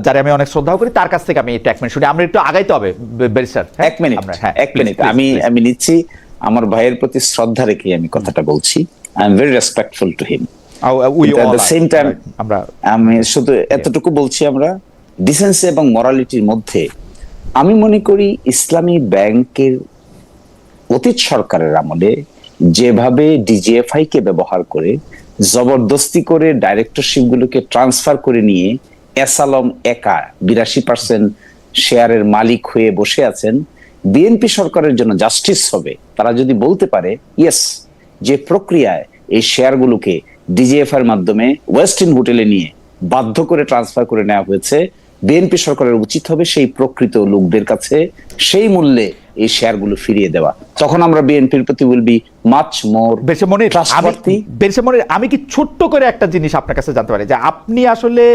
যারা আমি অনেক শ্রদ্ধা করি, তার কাছ থেকে আমি একটু 1 মিনিট শুনি। আমরা একটু আগাইতে হবে ব্যারিস্টার। 1 মিনিট, হ্যাঁ 1 মিনিট আমি নিচ্ছি। আমার ভাইয়ের প্রতি শ্রদ্ধা রেখে আমি কথাটা বলছি। I am very respectful to him. At the same time, আমি শুধু এতটুকু বলছি, আমরা ডিসেন্সি এবং মরালিটির মধ্যে আমি মনে করি ইসলামী ব্যাংকের অতীত সরকারের আমলে যেভাবে ডিজিএফআই কে ব্যবহার করে জবরদস্তি করে ডাইরেক্টরশিপ গুলোকে ট্রান্সফার করে নিয়ে এস আলম একা 82% শেয়ারের মালিক হয়ে বসে আছেন, বিএনপি সরকারের জন্য জাস্টিস হবে তারা যদি বলতে পারে ইয়েস, যে প্রক্রিয়ায় এই শেয়ারগুলোকে ডিজিএফ এর মাধ্যমে ওয়েস্টিন হোটেলে নিয়ে বাধ্য করে ট্রান্সফার করে নেওয়া হয়েছে। বিএনপি সরকারের উচিত হবে সেই প্রকৃত লোকদের কাছে সেই মূল্যে এই শেয়ারগুলো ফিরিয়ে দেওয়া। তখন আমরা বিএনপির প্রতি উইল বি মাচ মোর ট্রাস্টওয়ার্থি। আমি কি ছোট্ট করে একটা জিনিস আপনার কাছে জানতে পারি যে আপনি আসলে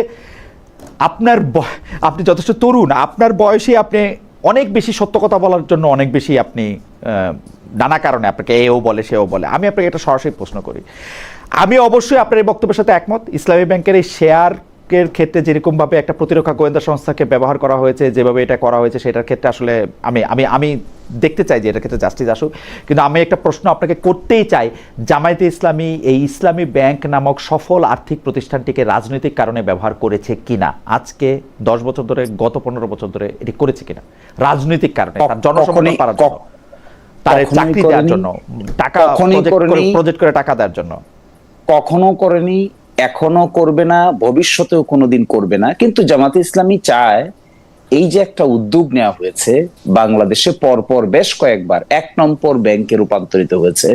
আপনি যথেষ্ট তরুণ, আপনার বয়সে আপনি অনেক বেশি সত্য কথা বলার জন্য অনেক বেশি আপনি নানা কারণে আপনাকে এও বলে সেও বলে। আমি আপনাকে একটা সরাসরি প্রশ্ন করি, আমি অবশ্যই আপনার এই বক্তব্যের সাথে একমত। ইসলামী ব্যাংকের এই শেয়ারের ক্ষেত্রে যেরকমভাবে একটা প্রতিরক্ষা গোয়েন্দা সংস্থাকে ব্যবহার করা হয়েছে, যেভাবে এটা করা হয়েছে, সেটার ক্ষেত্রে আসলে আমি দেখতে চাই যে এটার ক্ষেত্রে জাস্টিস আসুক। কিন্তু আমি একটা প্রশ্ন আপনাকে করতেই চাই, জামায়াতে ইসলামী এই ইসলামী ব্যাংক নামক সফল আর্থিক প্রতিষ্ঠানটিকে রাজনৈতিক কারণে ব্যবহার করেছে কিনা? আজকে 10 বছর ধরে, গত 15 বছর ধরে এটি করেছে কিনা রাজনৈতিক কারণে? জনসমর্থন পাওয়ার জন্য, তার চাকরি দেওয়ার জন্য, টাকা প্রজেক্ট করে টাকা দেওয়ার জন্য? কখনো করেনি, এখনো করবে না, ভবিষ্যতেও কোনোদিন করবে না। কিন্তু জামাতে ইসলামী চায় এই যে একটা উদ্যোগ নেওয়া হয়েছে, বাংলাদেশে পরপর বেশ কয়েকবার 1 নম্বর ব্যাংকে রূপান্তরিত হয়েছে,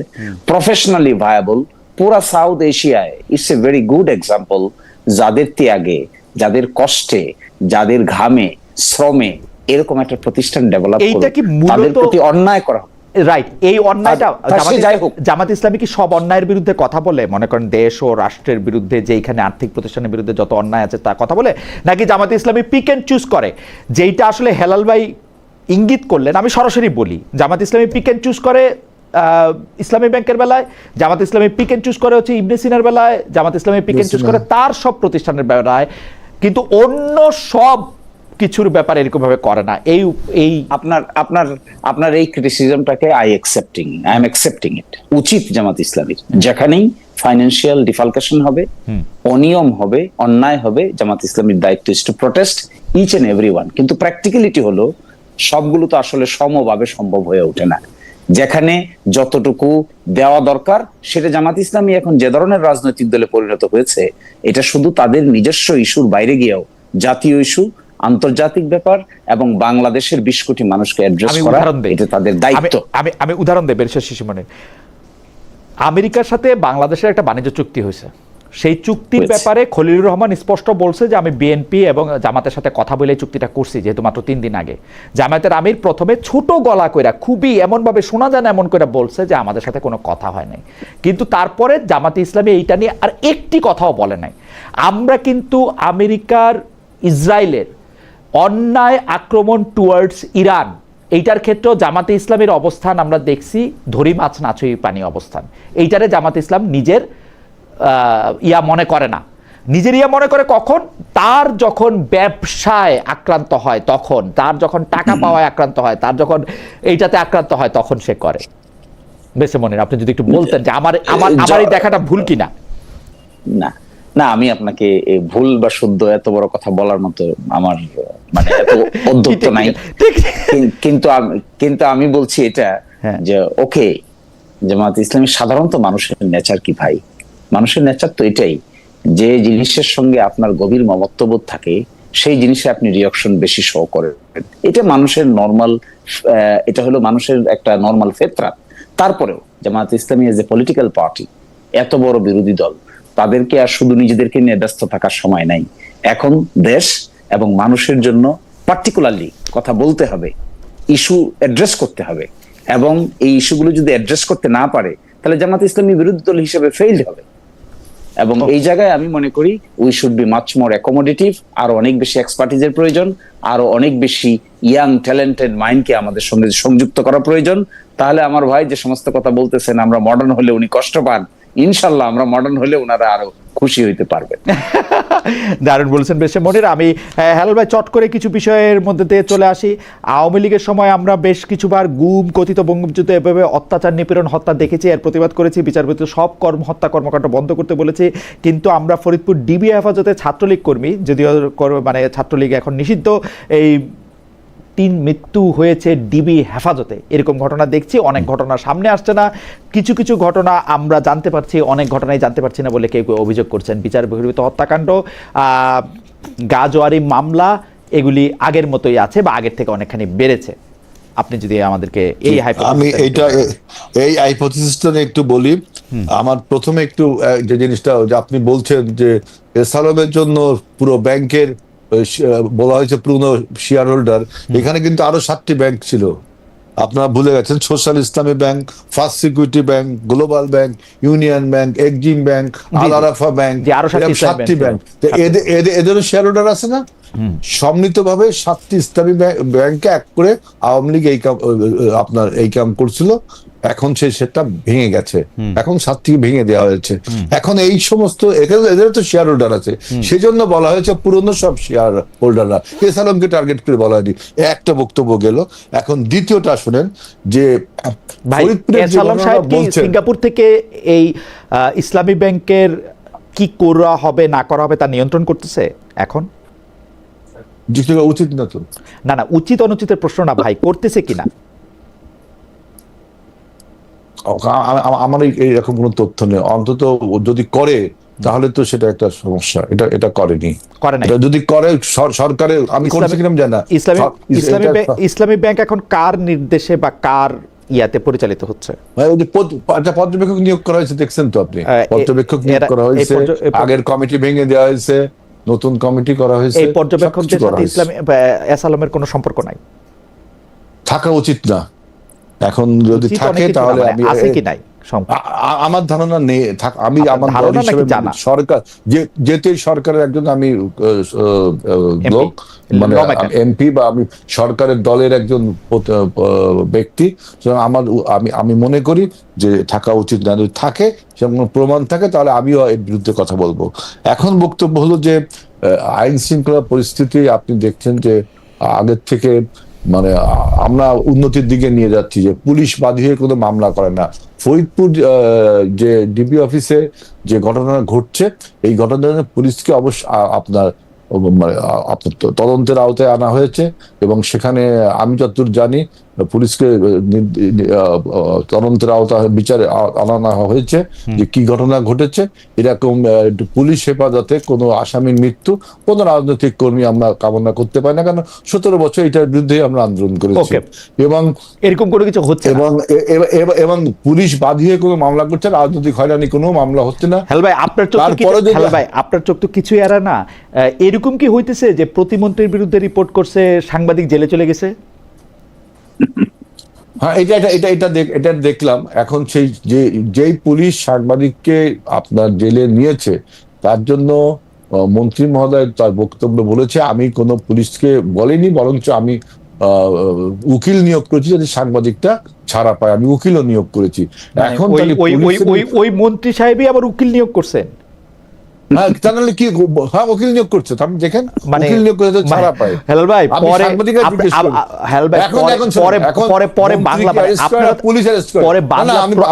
প্রফেশনালি ভায়াবল, পুরা সাউথ এশিয়ায় it's a very good example. যাদের ত্যাগে, যাদের কষ্টে, যাদের ঘামে, শ্রমে এরকম একটা প্রতিষ্ঠান ডেভেলপ করে তাদের প্রতি অন্যায় করা। রাইট, এই অন্যায়টা জামাত ইসলামী কি সব অন্যায়ের বিরুদ্ধে কথা বলে? মনে করেন দেশ ও রাষ্ট্রের বিরুদ্ধে, যেইখানে আর্থিক প্রতিষ্ঠানের বিরুদ্ধে যত অন্যায় আছে তা কথা বলে, নাকি Jamaat Islami pick and choose করে? যেইটা আসলে হেলাল ভাই ইঙ্গিত করলেন, আমি সরাসরি বলি, Jamaat Islami pick and choose করে ইসলামী ব্যাংকের বেলায়, Jamaat Islami pick and choose করে হচ্ছে ইবনে সিনার বেলায়, Jamaat Islami pick and choose করে তার সব প্রতিষ্ঠানের বেলায়, কিন্তু অন্য সব কিছুর ব্যাপারে এরকম ভাবে করে না। এই আপনার এই ক্রিটিসিজমটাকে আই এম অ্যাকসেপ্টিং ইট। উচিত জামাত ইসলামীর যেখানেই ফাইন্যান্সিয়াল ডিফালকেশন হবে, অনিয়ম হবে, অন্যায় হবে, জামাত ইসলামীর দায়িত্ব is to protest each and everyone. কিন্তু প্র্যাকটিক্যালিটি হলো সবগুলো তো আসলে সমভাবে সম্ভব হয়ে ওঠে না। যেখানে যতটুকু দেওয়া দরকার সেটা জামাত ইসলামী এখন যে ধরনের রাজনৈতিক দলে পরিণত হয়েছে, এটা শুধু তাদের নিজস্ব ইস্যুর বাইরে গিয়েও জাতীয় ইস্যু, আন্তর্জাতিক ব্যাপার এবং বাংলাদেশের 20 কোটি মানুষকে অ্যাড্রেস করা, এটা তাদের দায়িত্ব। আমি উদাহরণ দেব বেরশের শিশুমণি। আমেরিকার সাথে বাংলাদেশের একটা বাণিজ্য চুক্তি হয়েছে, সেই চুক্তির ব্যাপারে খলিলুর রহমান স্পষ্ট বলছে যে আমি বিএনপি এবং জামাতের সাথে কথা বলে চুক্তিটা করছি, যেহেতু মাত্র 3 দিন আগে। জামায়াতের আমির প্রথমে ছোট গলা কইরা, খুবই এমনভাবে শোনা যায় না এমন করে বলছে যে আমাদের সাথে কোনো কথা হয় নাই, কিন্তু তারপরে জামাতে ইসলামী এইটা নিয়ে আর একটি কথাও বলে নাই। আমরা কিন্তু আমেরিকার, ইসরায়েলের অন্যায় আক্রমণ টুয়ার্ডস ইরান, এইটার ক্ষেত্রেও জামাতে ইসলামের অবস্থান আমরা দেখছি ধরি মাছ নাচুই পানি অবস্থান। এইটারে জামাতে ইসলাম নিজের মনে করে না। নিজের মনে করে কখন? তার যখন ব্যবসায় আক্রান্ত হয়, তখন তার যখন টাকা পাওয়ায় আক্রান্ত হয়, তার যখন এইটাতে আক্রান্ত হয়, তখন সে করে। বেশি মনে, আপনি যদি একটু বলতেন যে আমার এই দেখাটা ভুল কিনা। না, আমি আপনাকে ভুল বা শুদ্ধ এত বড় কথা বলার মতো আমার মানে এত অধ্যত্ত নাই। কিন্তু আমি বলছি এটা যে ওকে, জামাত ইসলামী সাধারণত মানুষের নেচার কি ভাই? মানুষের নেচার তো এটাই যে জিনিসের সঙ্গে আপনার গভীর মমত্ববোধ থাকে, সেই জিনিসে আপনি রিঅ্যাকশন বেশি শো করেন। এটা মানুষের নরমাল, এটা হলো মানুষের একটা নরমাল ফেতরাত। তারপরেও Jamaat Islami as a political party, এত বড় বিরোধী দল, তাদেরকে আর শুধু নিজেদেরকে নিয়ে ব্যস্ত থাকার সময় নাই। এখন দেশ এবং মানুষের জন্য পার্টিকুলারলি কথা বলতে হবে, ইস্যু অ্যাড্রেস করতে হবে, এবং এই ইস্যুগুলো যদি অ্যাড্রেস করতে না পারে তাহলে জামাত ইসলামী বিরোধী দল হিসেবে ফেইল হবে। এবং এই জায়গায় আমি মনে করি we should be much more accommodative. আরো অনেক বেশি এক্সপার্টিজের প্রয়োজন, আরো অনেক বেশি ইয়াং ট্যালেন্টেড মাইন্ডকে আমাদের সঙ্গে সংযুক্ত করা প্রয়োজন। তাহলে আমার ভাই যে সমস্ত কথা বলতেছেন আমরা মডার্ন হলে উনি কষ্ট পান, ইনশাল্লাহ আমরা মডার্ন হলে ওনারা আরো খুশি হইতে পারবেন। দারুণ বলছেন বেশি মনির। আমি হেলাল ভাই চট করে কিছু বিষয়ের মধ্যে দিয়ে চলে আসি। আওয়ামী লীগের সময় আমরা বেশ কিছুবার গুম কথিত বঙ্গবন্ধুতে এভাবে অত্যাচার, নিপীড়ন, হত্যা দেখেছি, এর প্রতিবাদ করেছি, বিচার ব্যতীত সব হত্যা কর্মকাণ্ড বন্ধ করতে বলেছি। কিন্তু আমরা ফরিদপুর ডিবি হেফাজতে ছাত্রলীগ কর্মী, যদিও মানে ছাত্রলীগ এখন নিষিদ্ধ, এই 3 মৃত্যু হয়েছে ডিবি হেফাজতে, এরকম ঘটনা দেখছি। অনেক ঘটনা সামনে আসছে না, কিছু কিছু ঘটনা আমরা জানতে পারছি, অনেক ঘটনাই জানতে পারছি না বলে কেউ কেউ অভিযোগ করছেন। বিচার বহির্ভূত হত্যাকাণ্ড, গাজোয়ারি মামলা, এগুলি আগের মতোই আছে বা আগের থেকে অনেকখানি বেড়েছে। আপনি যদি আমাদেরকে এই হাইপোথিসিসটা একটু বলি আমার প্রথমে একটু যে জিনিসটা যে আপনি বলছেন যে এসালমের জন্য পুরো ব্যাংকের বলা হয়েছে পুরনো শেয়ার হোল্ডার, এখানে কিন্তু আরো 7টি ব্যাংক ছিল, আপনারা ভুলে গেছেন। Social Islami bank, first security bank, global bank, union bank, Exim bank, Al Arafah bank, আরো 7টি ব্যাংক। এদেরও শেয়ার হোল্ডার আছে না? সম্মিলিতভাবে 7টি ইসলামী ব্যাংকে এক করে আওয়ামী লীগ আপনার এই কাম করছিল। এখন সেটা ভেঙে গেছে, এখন 7টি ভেঙে দেওয়া হয়েছে। এখন এই সমস্ত এদের তো শেয়ার হোল্ডার আছে, সেই জন্য বলা হয়েছে পুরনো সব শেয়ার হোল্ডাররা, এসালমকে টার্গেট করে বলা হয়নি। একটা বক্তব্য গেল। এখন দ্বিতীয়টা শুনেন যে এসালম সাহেব কি সিঙ্গাপুর থেকে এই ইসলামী ব্যাংকের কি করা হবে না করা হবে তা নিয়ন্ত্রণ করতেছে এখন? উচিত না তো? না, উচিত অনুচিতের প্রশ্ন না ভাই, করতেছে কিনা আমার এইরকম কোনো তথ্য নেই। অন্তত যদি করে তাহলে তো সেটা একটা সমস্যা। এটা করেনি। যদি করে সরকারের, আমি করছি কিনা জানি না। ইসলামী ব্যাংক এখন কার নির্দেশে বা কার ইয়াতে পরিচালিত হচ্ছে? পর্যবেক্ষক নিয়োগ করা হয়েছে, দেখছেন তো আপনি? পর্যবেক্ষক নিয়োগ করা হয়েছে, আগের কমিটি ভেঙে দেওয়া হয়েছে, নতুন কমিটি করা হয়েছে। এই পর্যবেক্ষকদের সাথে ইসলামী এসালমের কোনো সম্পর্ক নাই, থাকা উচিত না। এখন যদি থাকে তাহলে আমি আছে কি নাই আমার ধারণা নেই। আমি আমার সরকার যেতে সরকারের একজন আমি লোক, মানে এমপি বা আমি সরকারের দলের একজন ব্যক্তি, আমি মনে করি যে থাকা উচিত না। যদি থাকে, সেরকম প্রমাণ থাকে, তাহলে আমিও এর বিরুদ্ধে কথা বলবো। এখন বক্তব্য হলো যে আইন শৃঙ্খলা পরিস্থিতি আপনি দেখছেন যে আগের থেকে মানে আমরা উন্নতির দিকে নিয়ে যাচ্ছি, যে পুলিশ বাদী হয়ে কোনো মামলা করে না। ফরিদপুর যে ডিবি অফিসে যে ঘটনা ঘটছে, এই ঘটনায় পুলিশকে অবশ্য আপনার তদন্তের আওতায় আনা হয়েছে, এবং সেখানে আমি যতদূর জানি পুলিশকে তদন্তের আওতায় বিচারে আনা হয়েছে যে কি ঘটনা ঘটেছে। এরকম পুলিশ হেফাজতে কোনো আসামির মৃত্যু কোনো রাজনৈতিক কর্মী আমরা কামনা করতে পারি না, কারণ 17 বছর এটার বিরুদ্ধে আমরা আন্দোলন করেছি, এবং এরকম কোনো কিছু হচ্ছে এবং পুলিশ বাদী হয়ে কোনো মামলা করছে, রাজনৈতিক হয়রানি কোনো মামলা হচ্ছে না। আপনার চোখ তো কিছুই এরা না। এরকম কি হইতেছে যে প্রতিমন্ত্রীর বিরুদ্ধে রিপোর্ট করছে, সাংবাদিক জেলে চলে গেছে? হ্যাঁ, এটা দেখলাম। এখন সেই যেই পুলিশ সাংবাদিককে আপনার জেলে নিয়েছে, তার জন্য মন্ত্রী মহোদয় তার বক্তব্য বলেছে, আমি কোনো পুলিশকে বলিনি, বরঞ্চ আমি উকিল নিয়োগ করেছি যাতে সাংবাদিকটা ছাড়া পায়। আমি উকিলও নিয়োগ করেছি। এখন ওই মন্ত্রী সাহেবই আবার উকিল নিয়োগ করছেন? তাহলে কি উকিল নিয়োগ করছে? আপনি দেখেন, উকিল নিয়োগ করে ছাড়া পায়। হেলাল ভাই,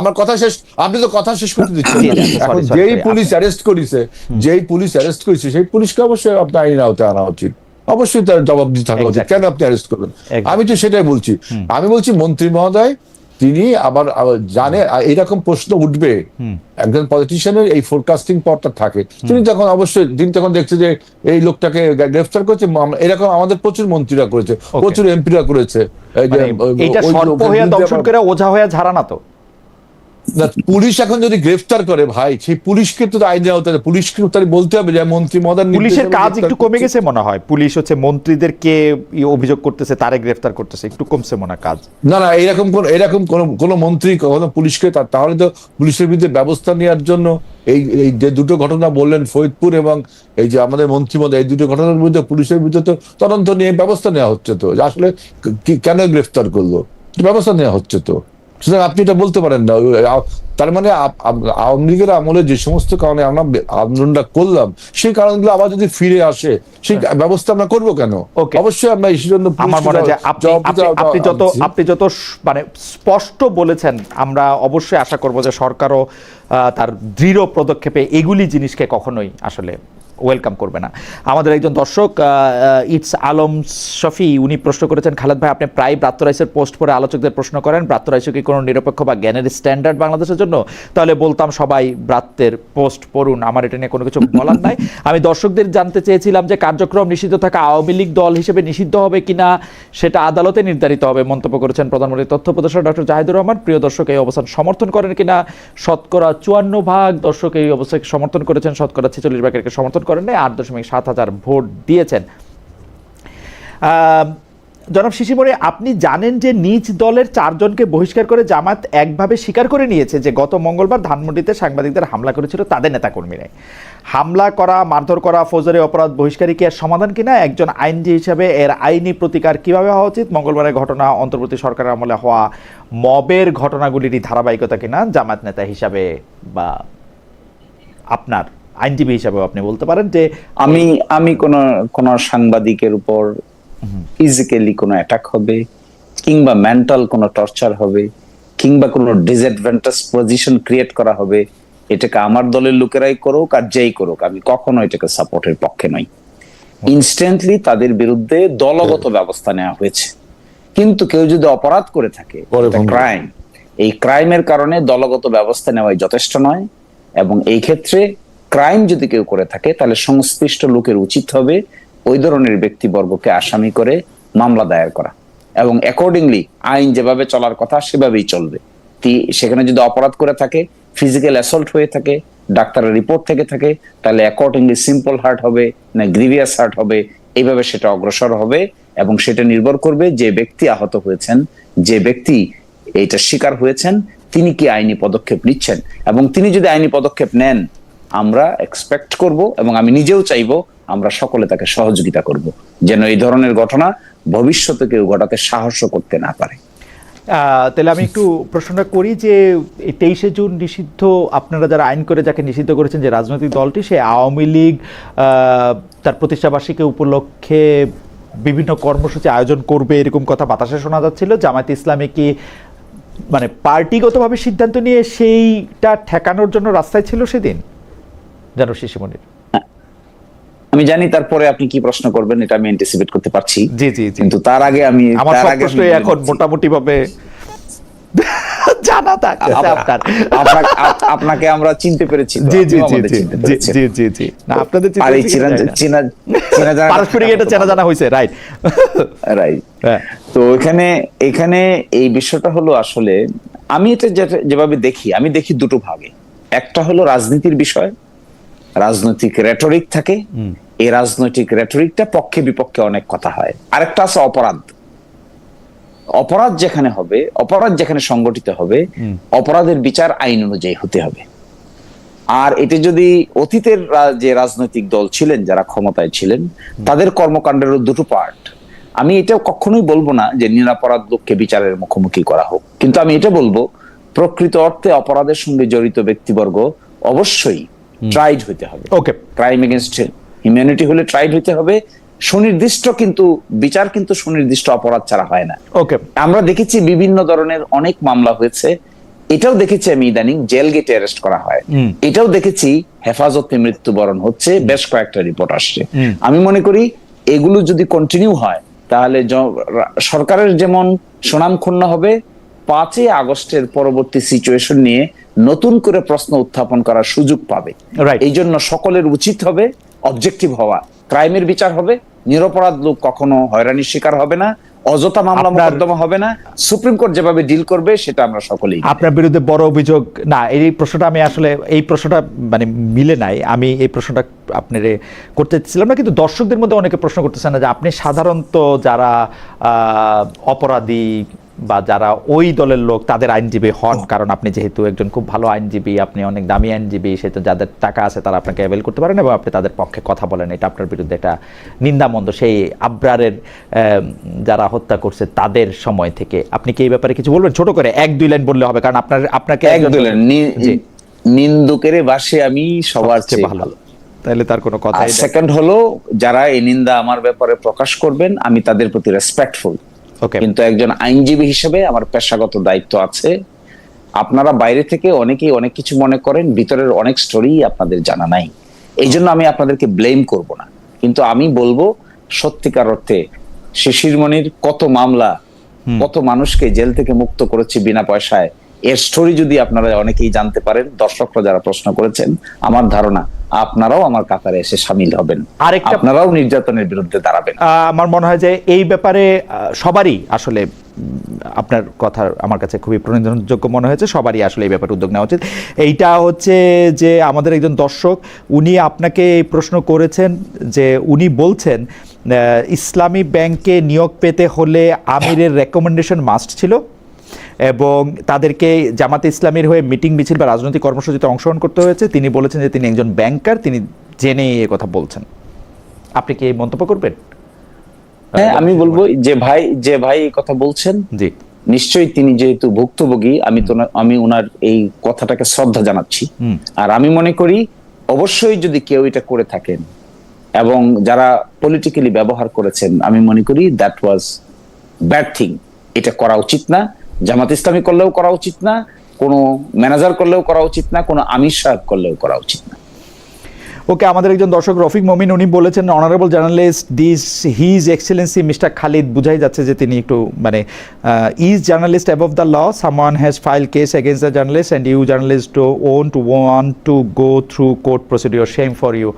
আমার কথা শেষ, আপনি তো কথা শেষ করতে দিচ্ছেন। এখন যেই পুলিশ অ্যারেস্ট করেছে, সেই পুলিশকে অবশ্যই আপনার আইন আওতায় আনা উচিত, অবশ্যই তার জবাব দিতে থাকা উচিত। কেন আপনি অ্যারেস্ট করবেন? আমি তো সেটাই বলছি। আমি বলছি মন্ত্রী মহোদয় তিনি আবার জানে এইরকম প্রশ্ন উঠবে, একজন পলিটিশিয়ানের এই ফোরকাস্টিং পাওয়ারটা থাকে। তিনি তখন অবশ্যই তখন দেখছে যে এই লোকটাকে গ্রেফতার করেছে, এরকম আমাদের প্রচুর মন্ত্রীরা করেছে, প্রচুর এমপিরা করেছে। ওঝা হয়ে ঝাড়া না তো পুলিশ এখন যদি গ্রেফতার করে ভাই, সেই পুলিশকে তো আইনের আওতায়, পুলিশকে তাই বলতে হবে যে মন্ত্রী মহোদয়। পুলিশের কাজ একটু কমে গেছে মনে হয়, পুলিশ হচ্ছে মন্ত্রীদেরকে অভিযোগ করতেছে, তারে গ্রেফতার করতেছে, একটু কমছে মনে হয় কাজ। না, এরকম কোন মন্ত্রী কখনো পুলিশকে, তাহলে তো পুলিশের বিরুদ্ধে ব্যবস্থা নেওয়ার জন্য এই যে দুটো ঘটনা বললেন, ফরিদপুর এবং এই যে আমাদের মন্ত্রী মহোদয়, এই দুটো ঘটনার বিরুদ্ধে পুলিশের বিরুদ্ধে তো তদন্ত নিয়ে ব্যবস্থা নেওয়া হচ্ছে। তো আসলে কেন গ্রেফতার করলো, ব্যবস্থা নেওয়া হচ্ছে। তো সুতরাং আপনি এটা বলতে পারেন না। তার মানে আওয়ামী লীগের আমলে যে সমস্ত কারণে আমরা আন্দোলনটা করলাম, সেই কারণগুলো আবার যদি ফিরে আসে, সেই ব্যবস্থা আমরা করবো কেন? অবশ্যই আমরা এই জন্য আমার মনে হয় আপনি যত মানে স্পষ্ট বলেছেন, আমরা অবশ্যই আশা করবো যে সরকারও তার দৃঢ় পদক্ষেপে এগুলি জিনিসকে কখনোই আসলে ওয়েলকাম করবে না। আমাদের একজন দর্শক ইটস আলম শফি, উনি প্রশ্ন করেছেন, খালেদ ভাই আপনি প্রায় ব্রাত্য রাইসের পোস্ট পড়ে আলোচকদের প্রশ্ন করেন, ব্রাত্য রাইস কি কোনো নিরপেক্ষ বা জ্ঞানের স্ট্যান্ডার্ড বাংলাদেশের জন্য? তাহলে বলতাম সবাই ব্রাত্যের পোস্ট পড়ুন, আমার এটা নিয়ে কোনো কিছু বলার নাই। আমি দর্শকদের জানতে চেয়েছিলাম যে কার্যক্রম নিষিদ্ধ থাকা আওয়ামী লীগ দল হিসেবে নিষিদ্ধ হবে কিনা সেটা আদালতে নির্ধারিত হবে, মন্তব্য করেছেন প্রধানমন্ত্রীর তথ্য উপদেষ্টা ডক্টর জাহিদুর রহমান। প্রিয় দর্শক, এই অবস্থান সমর্থন করেন কিনা? শতকরা 54% দর্শক এই অবস্থাকে সমর্থন করেছেন, শতকরা 46% সমর্থন করেন নাই, 8.7 ভোট দিয়েছেন। জনাব শিশিমণি, আপনি জানেন যে নিজ দলের 4 জনকে বহিষ্কার করে জামাত একভাবে স্বীকার করে নিয়েছে যে গত মঙ্গলবার ধানমন্ডিতে সাংবাদিকদের হামলা করেছিল তাদের নেতাকর্মীরাই। হামলা করা, মারধর করা ফৌজদারি অপরাধ, বহিষ্কারই কি এর সমাধান কিনা? একজন আইনজীবী হিসাবে এর আইনি প্রতিকার কিভাবে হওয়া উচিত? মঙ্গলবারের ঘটনা অন্তর্বর্তী সরকারের আমলে হওয়া মবের ঘটনাগুলিরই ধারাবাহিকতা কিনা? জামাত নেতা হিসাবে বা আপনার আইনজীবী হিসাবেও আপনি বলতে পারেন যে আমি কোন সাংবাদিকের উপর ফিজিক্যালি কোনো অ্যাটাক হবে, কিংবা মেন্টাল কোনো টর্চার হবে, কিংবা কোনো ডিসঅ্যাডভান্টেজ পজিশন ক্রিয়েট করা হবে, এটাকে আমার দলের লোকেরাই করুক আর যেই করুক, আমি কখনো এটাকে সাপোর্টের পক্ষে নই। ইনস্ট্যান্টলি তাদের বিরুদ্ধে দলগত ব্যবস্থা নেওয়া হয়েছে। কিন্তু কেউ যদি অপরাধ করে থাকে, ক্রাইম, এই ক্রাইমের কারণে দলগত ব্যবস্থা নেওয়াই যথেষ্ট নয়। এবং এই ক্ষেত্রে ক্রাইম যদি কেউ করে থাকে তাহলে সংশ্লিষ্ট লোকের উচিত হবে ওই ধরনের ব্যক্তিবর্গকে আসামি করে মামলা দায়ের করা, এবং অ্যাকর্ডিংলি আইন যেভাবে চলার কথা সেভাবেই চলবে। সেখানে যদি অপরাধ করে থাকে, ফিজিক্যাল অ্যাসল্ট হয়ে থাকে, ডাক্তারের রিপোর্ট থেকে থাকে, তাহলে অ্যাকর্ডিংলি সিম্পল হার্ট হবে না গ্রিভিয়াস হার্ট হবে, এইভাবে সেটা অগ্রসর হবে। এবং সেটা নির্ভর করবে যে ব্যক্তি আহত হয়েছেন, যে ব্যক্তি এটা শিকার হয়েছেন, তিনি কি আইনি পদক্ষেপ নিচ্ছেন। এবং তিনি যদি আইনি পদক্ষেপ নেন, আমরা এক্সপেক্ট করব এবং আমি নিজেও চাইবো আমরা সকলে তাকে সহযোগিতা করব, যেন এই ধরনের ঘটনা ভবিষ্যতে কেউ ঘটাতে সাহস করতে না পারে। তাহলে আমি একটু প্রশ্নটা করি যে 23শে জুন নিষিদ্ধ, আপনারা যারা আইন করে যাকে নিষিদ্ধ করেছেন যে রাজনৈতিক দলটি, সে আওয়ামী লীগ তার প্রতিষ্ঠাবার্ষিকী উপলক্ষে বিভিন্ন কর্মসূচি আয়োজন করবে এরকম কথা বাতাসে শোনা যাচ্ছিল। জামায়াতে ইসলামী কি মানে পার্টিগতভাবে সিদ্ধান্ত নিয়ে সেইটা ঠেকানোর জন্য রাস্তায় ছিল সেদিন? জানো শিশিমণির, আমি জানি তারপরে আপনি কি প্রশ্ন করবেন, এটা আমি অ্যান্টিসিপেট করতে পারছি। জি জি, কিন্তু তার আগে আমার সব প্রশ্ন এখন মোটামুটি ভাবে জানা থাকতেছে আপনার। আপনাকে আমরা চিনতে পেরেছি। জি জি জি জি জি জি, না আপনাদের পারস্পরিক এটা চেনা জানা হয়েছে, রাইট রাইট। তো এখানে এই বিষয়টা হলো, আসলে আমি এটা যেভাবে দেখি, আমি দেখি দুটো ভাগে। একটা হলো রাজনীতির বিষয়, রাজনৈতিক রেটরিক থাকে, এই রাজনৈতিক রেটরিকটা পক্ষে বিপক্ষে অনেক কথা হয়। আরেকটা আছে অপরাধ। অপরাধ যেখানে হবে, অপরাধ যেখানে সংগঠিত হবে, অপরাধের বিচার আইন অনুযায়ী হতে হবে। আর এটা যদি অতীতের যে রাজনৈতিক দল ছিলেন, যারা ক্ষমতায় ছিলেন, তাদের কর্মকাণ্ডেরও দুটো পার্ট। আমি এটা কখনোই বলবো না যে নিরপরাধ লোককে বিচারের মুখোমুখি করা হোক, কিন্তু আমি এটা বলবো প্রকৃত অর্থে অপরাধের সঙ্গে জড়িত ব্যক্তিবর্গ অবশ্যই ট্রাইড হইতে হবে। ওকে, ক্রাইম এগেইনস্ট হিউম্যানিটি হলে ট্রাইড হইতে হবে, সুনির্দিষ্ট, কিন্তু বিচার কিন্তু সুনির্দিষ্ট অপরাধ ছাড়া হয় না। ওকে, আমরা দেখেছি বিভিন্ন ধরনের অনেক মামলা হয়েছে, এটাও দেখেছি আমি ইদানিং জেল গেটে অ্যারেস্ট করা হয়, এটাও দেখেছি হেফাজতে মৃত্যুবরণ হচ্ছে, বেশ কয়েকটা রিপোর্ট আসছে। আমি মনে করি এগুলো যদি কন্টিনিউ হয় তাহলে সরকারের যেমন সুনাম ক্ষুণ্ণ হবে, 5ই আগস্টের পরবর্তী সিচুয়েশন নিয়ে নতুন করে প্রশ্ন উত্থাপন করার সুযোগ পাবে। এই জন্য সকলের উচিত হবে অবজেক্টিভ হওয়া, ক্রাইমের বিচার হবে, নিরপরাধ লোক কখনো হয়রানির শিকার হবে না, অযথা মামলা মোকদ্দমা হবে না, সুপ্রিম কোর্ট যেভাবে ডিল করবে সেটা আমরা সকলেই। আপনার বিরুদ্ধে বড় অভিযোগ না, এই প্রশ্নটা আমি আসলে এই প্রশ্নটা মানে মিলে নাই, আমি এই প্রশ্নটা আপনার করতে চাইছিলাম না, কিন্তু দর্শকদের মধ্যে অনেকে প্রশ্ন করতেছেন না যে আপনি সাধারণত যারা অপরাধী বা যারা ওই দলের লোক তাদের আইনজীবী হন, কারণ আপনি যেহেতু একজন খুব ভালো আইনজীবী, আপনি অনেক দামি আইনজীবী, সেহেতু যাদের টাকা আছে তারা আপনাকে অ্যাভেল করতে পারেন এবং আপনি তাদের পক্ষে কথা বলেন, এটা আপনার বিরুদ্ধে একটা নিন্দামন্দ। সেই আবরারের যারা হত্যা করছে তাদের সময় থেকে আপনি কি এই ব্যাপারে কিছু বলবেন? ছোট করে 1-2 লাইন বললে হবে, কারণ আপনাকে নিন্দুকের বাসে আমি সবার চেয়ে ভালো, তাহলে তার কোনো কথা। সেকেন্ড হলো, যারা এই নিন্দা আমার ব্যাপারে প্রকাশ করবেন আমি তাদের প্রতি রেসপেক্টফুল, কিন্তু একজন আইনজীবী হিসেবে আমার পেশাগত দায়িত্ব আছে। আপনারা বাইরে থেকে অনেকেই অনেক কিছু মনে করেন, ভিতরের অনেক স্টোরি আপনাদের জানা নাই। এই জন্য আমি আপনাদেরকে ব্লেম করব না, কিন্তু আমি বলবো সত্যিকার অর্থে শিশির মনির কত মামলা, কত মানুষকে জেল থেকে মুক্ত করেছে বিনা পয়সায়, এর স্টোরি যদি আপনারা অনেকেই জানতে পারেন, দর্শকরা যারা প্রশ্ন করেছেন, আমার ধারণা আপনারাও আমার কাতারে এসে সামিল হবেন, আপনারাও নির্যাতনের বিরুদ্ধে দাঁড়াবেন। আমার মনে হয় যে এই ব্যাপারে সবারই আসলে আপনার কথা আমার কাছে খুবই প্রণোদনযোগ্য মনে হয়েছে, সবারই আসলে এই ব্যাপারে উদ্যোগ নেওয়া উচিত। এইটা হচ্ছে যে আমাদের একজন দর্শক উনি আপনাকে এই প্রশ্ন করেছেন যে উনি বলছেন ইসলামী ব্যাংকে নিয়োগ পেতে হলে আমিরের রেকমেন্ডেশন মাস্ট ছিল এবং তাদেরকে জামাতে ইসলামীর হয়ে মিটিং মিছিল বা রাজনৈতিক কর্মসূচিতে অংশগ্রহণ করতে হয়েছে। তিনি বলেছেন যে তিনি একজন ব্যাংকার, তিনি জেনে এই কথা বলছেন। আপনি কি এই মন্তব্য করবেন? হ্যাঁ, আমি বলবো যে ভাই এই কথা বলছেন, জি নিশ্চয়ই তিনি যেহেতু ভুক্তভোগী, আমি ওনার এই কথাটাকে শ্রদ্ধা জানাচ্ছি। আর আমি মনে করি অবশ্যই যদি কেউ এটা করে থাকেন এবং যারা পলিটিক্যালি ব্যবহার করেছেন, আমি মনে করি দ্যাট ওয়াজ ব্যাড থিং। এটা করা উচিত না, জামাত ইসলামী করলেও করা উচিত না, কোনো ম্যানেজার করলেও করা উচিত না, কোনো আমির সাহেব করলেও করা উচিত না। ওকে, আমাদের একজন দর্শক রফিক মমিন উনি বলেছেন honourable journalist his excellency mister Khalid, বুঝাই যাচ্ছে যে তিনি একটু মানে is journalist above the law, someone has file case against the journalist and you journalist want to go through court procedure, shame for you.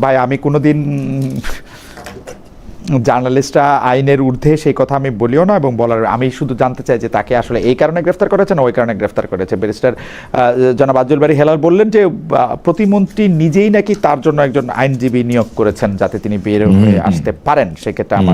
ভাই আমি কোনোদিন জার্নালিস্টরা আইনের ঊর্ধ্বে সেই কথা আমি বলিও না, এবং আমি শুধু জানতে চাই যে তাকে আসলে এই কারণে গ্রেফতার করেছে না ওই কারণে গ্রেফতার করেছে। ব্যারিস্টার জনাব আব্দুল বারী হেলাল বললেন যে প্রতিমন্ত্রী নিজেই নাকি তার জন্য একজন আইনজীবী নিয়োগ করেছেন যাতে তিনি বের হয়ে আসতে পারেন, সেক্ষেত্রে আমার